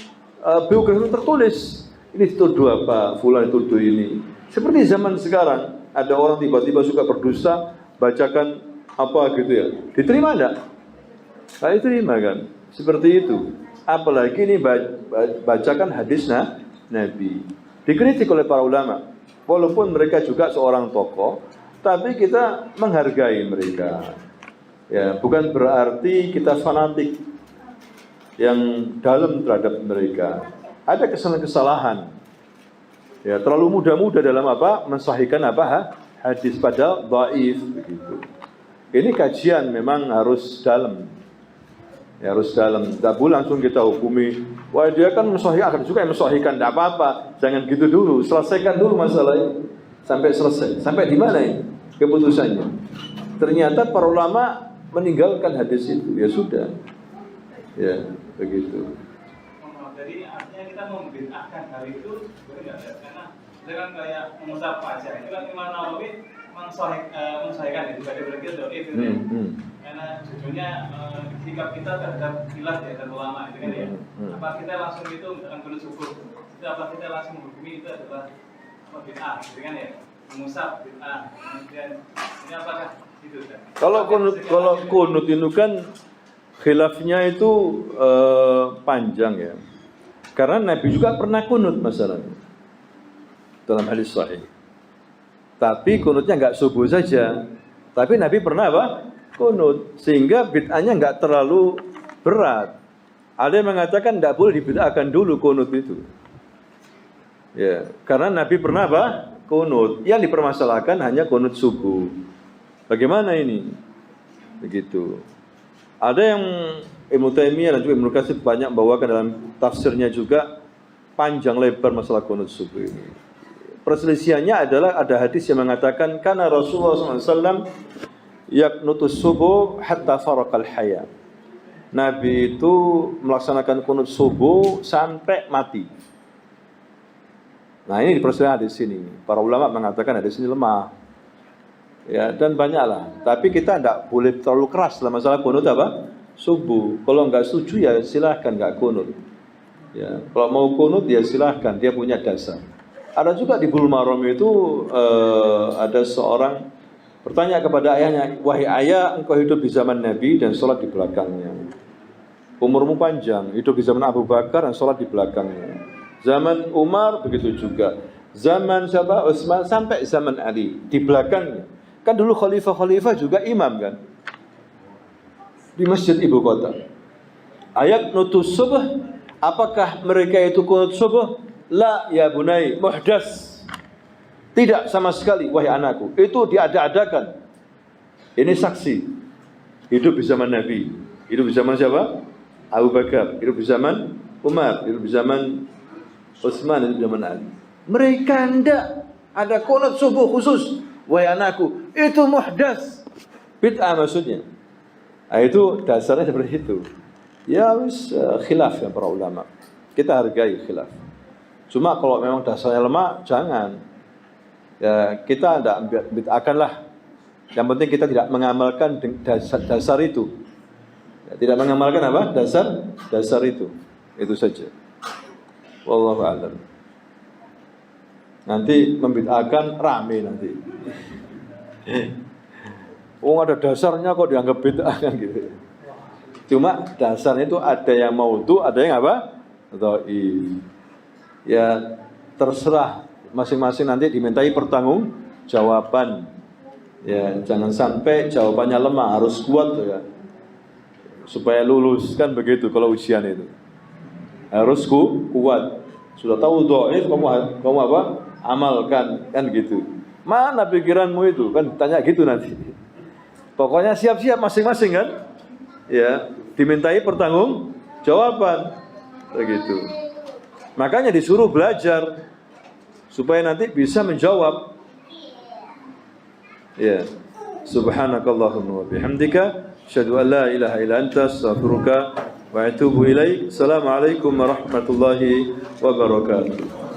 A: biografi tertulis. Ini dituduh apa, fulan dituduh ini. Seperti zaman sekarang, ada orang tiba-tiba suka berdusta, bacakan apa gitu ya. Diterima enggak? Nah, diterima kan? Seperti itu. Apalagi ini bacakan hadis Nabi. Dikritik oleh para ulama. Walaupun mereka juga seorang tokoh, tapi kita menghargai mereka. Ya, bukan berarti kita fanatik yang dalam terhadap mereka. Ada kesalahan-kesalahan. Ya, terlalu muda-muda dalam apa? Mensahihkan apa? Hadis padahal dhaif begitu. Ini kajian memang harus dalam. Ya, harus dalam. Tidak boleh langsung kita hukumi. Wah, dia kan mensahihkan, juga yang mensahihkan, tidak apa-apa. Jangan gitu dulu. Selesaikan dulu masalahnya sampai selesai. Sampai di mana ini keputusannya? Ternyata para ulama meninggalkan hadis itu, ya sudah, ya begitu.
C: Jadi artinya kita membid'ahkan hal itu boleh nggak ya? Karena dengan kayak mengusap aja, itu kan Imam Nawawi mensahihkan itu, ada berarti doa itu. Karena judulnya sikap kita terhadap khilaf ya dan ulama itu kan ya. Apa kita langsung itu akan kunut syukur? Itu apa kita langsung menghukumi itu adalah bid'ah, gitu kan ya? Mengusap bid'ah. Kemudian ini apakah?
A: Kalau kunut itu kan khilafnya itu panjang ya. Karena Nabi juga pernah kunut masalahnya dalam hadis sahih. Tapi kunutnya nggak subuh saja. Tapi Nabi pernah apa? Kunut. Sehingga bid'ahnya nggak terlalu berat. Ada yang mengatakan nggak boleh dibid'ahkan dulu kunut itu. Ya, karena Nabi pernah apa? Kunut. Yang dipermasalahkan hanya kunut subuh. Bagaimana ini? Begitu. Ada yang Ibnu Taimiyah dan juga Ibnu Katsir banyak bawakan dalam tafsirnya juga panjang lebar masalah kunut subuh ini. Perselisihannya adalah ada hadis yang mengatakan karena Rasulullah SAW yaqnutus subuh hatta faraqal haya. Nabi itu melaksanakan kunut subuh sampai mati. Nah ini diperselisihkan di sini. Para ulama mengatakan hadis ini lemah. Ya dan banyaklah. Tapi kita tidak boleh terlalu keras dalam masalah kunut apa? Subuh. Kalau nggak setuju ya silahkan nggak kunut. Ya kalau mau kunut ya silahkan. Dia punya dasar. Ada juga di Bulughul Maram itu ada seorang bertanya kepada ayahnya, wahai ayah, engkau hidup di zaman Nabi dan sholat di belakangnya. Umurmu panjang, hidup di zaman Abu Bakar dan sholat di belakangnya. Zaman Umar begitu juga. Zaman siapa? Utsman sampai zaman Ali di belakangnya. Kan dulu khalifah-khalifah juga imam kan? Di masjid ibu kota. Ayat nutus subuh, apakah mereka itu kunut subuh? La ya bunai, muhdas. Tidak sama sekali, wahai anakku. Itu diada-adakan. Ini saksi. Hidup di zaman Nabi. Hidup di zaman siapa? Abu Bakar. Hidup di zaman Umar. Hidup di zaman Utsman. Hidup di zaman Ali. Mereka tidak ada kunut subuh khusus. Wahai anakku, itu muhdas. Bid'ah maksudnya. Nah, itu dasarnya seperti itu. Ya wis khilaf ya para ulama. Kita hargai khilaf. Cuma kalau memang dasarnya lemah, jangan. Ya, kita tidak bid'ahkanlah. Yang penting kita tidak mengamalkan dasar itu. Ya, tidak mengamalkan apa? Dasar itu. Itu saja. Wallahu a'lam. Nanti membid'ahkan rame nanti. Oh ada dasarnya kok dianggap bid'ah kan gitu. Cuma dasarnya itu ada yang maudhu, ada yang apa? Dhaif. Ya terserah masing-masing nanti dimintai pertanggungjawaban. Ya jangan sampai jawabannya lemah, harus kuat ya. Supaya lulus kan begitu kalau ujian itu. Harus kuat. Sudah tahu dhaif kamu apa? Amalkan kan gitu. Mana pikiranmu itu? Kan tanya gitu nanti. Pokoknya siap-siap masing-masing kan? Ya, dimintai pertanggungjawaban. Begitu. Makanya disuruh belajar supaya nanti bisa menjawab. Ya. Subhanakallahumma wa bihamdika asyhadu an la ilaha illa anta astaghfiruka wa atubu ilaik. Assalamualaikum warahmatullahi wabarakatuh.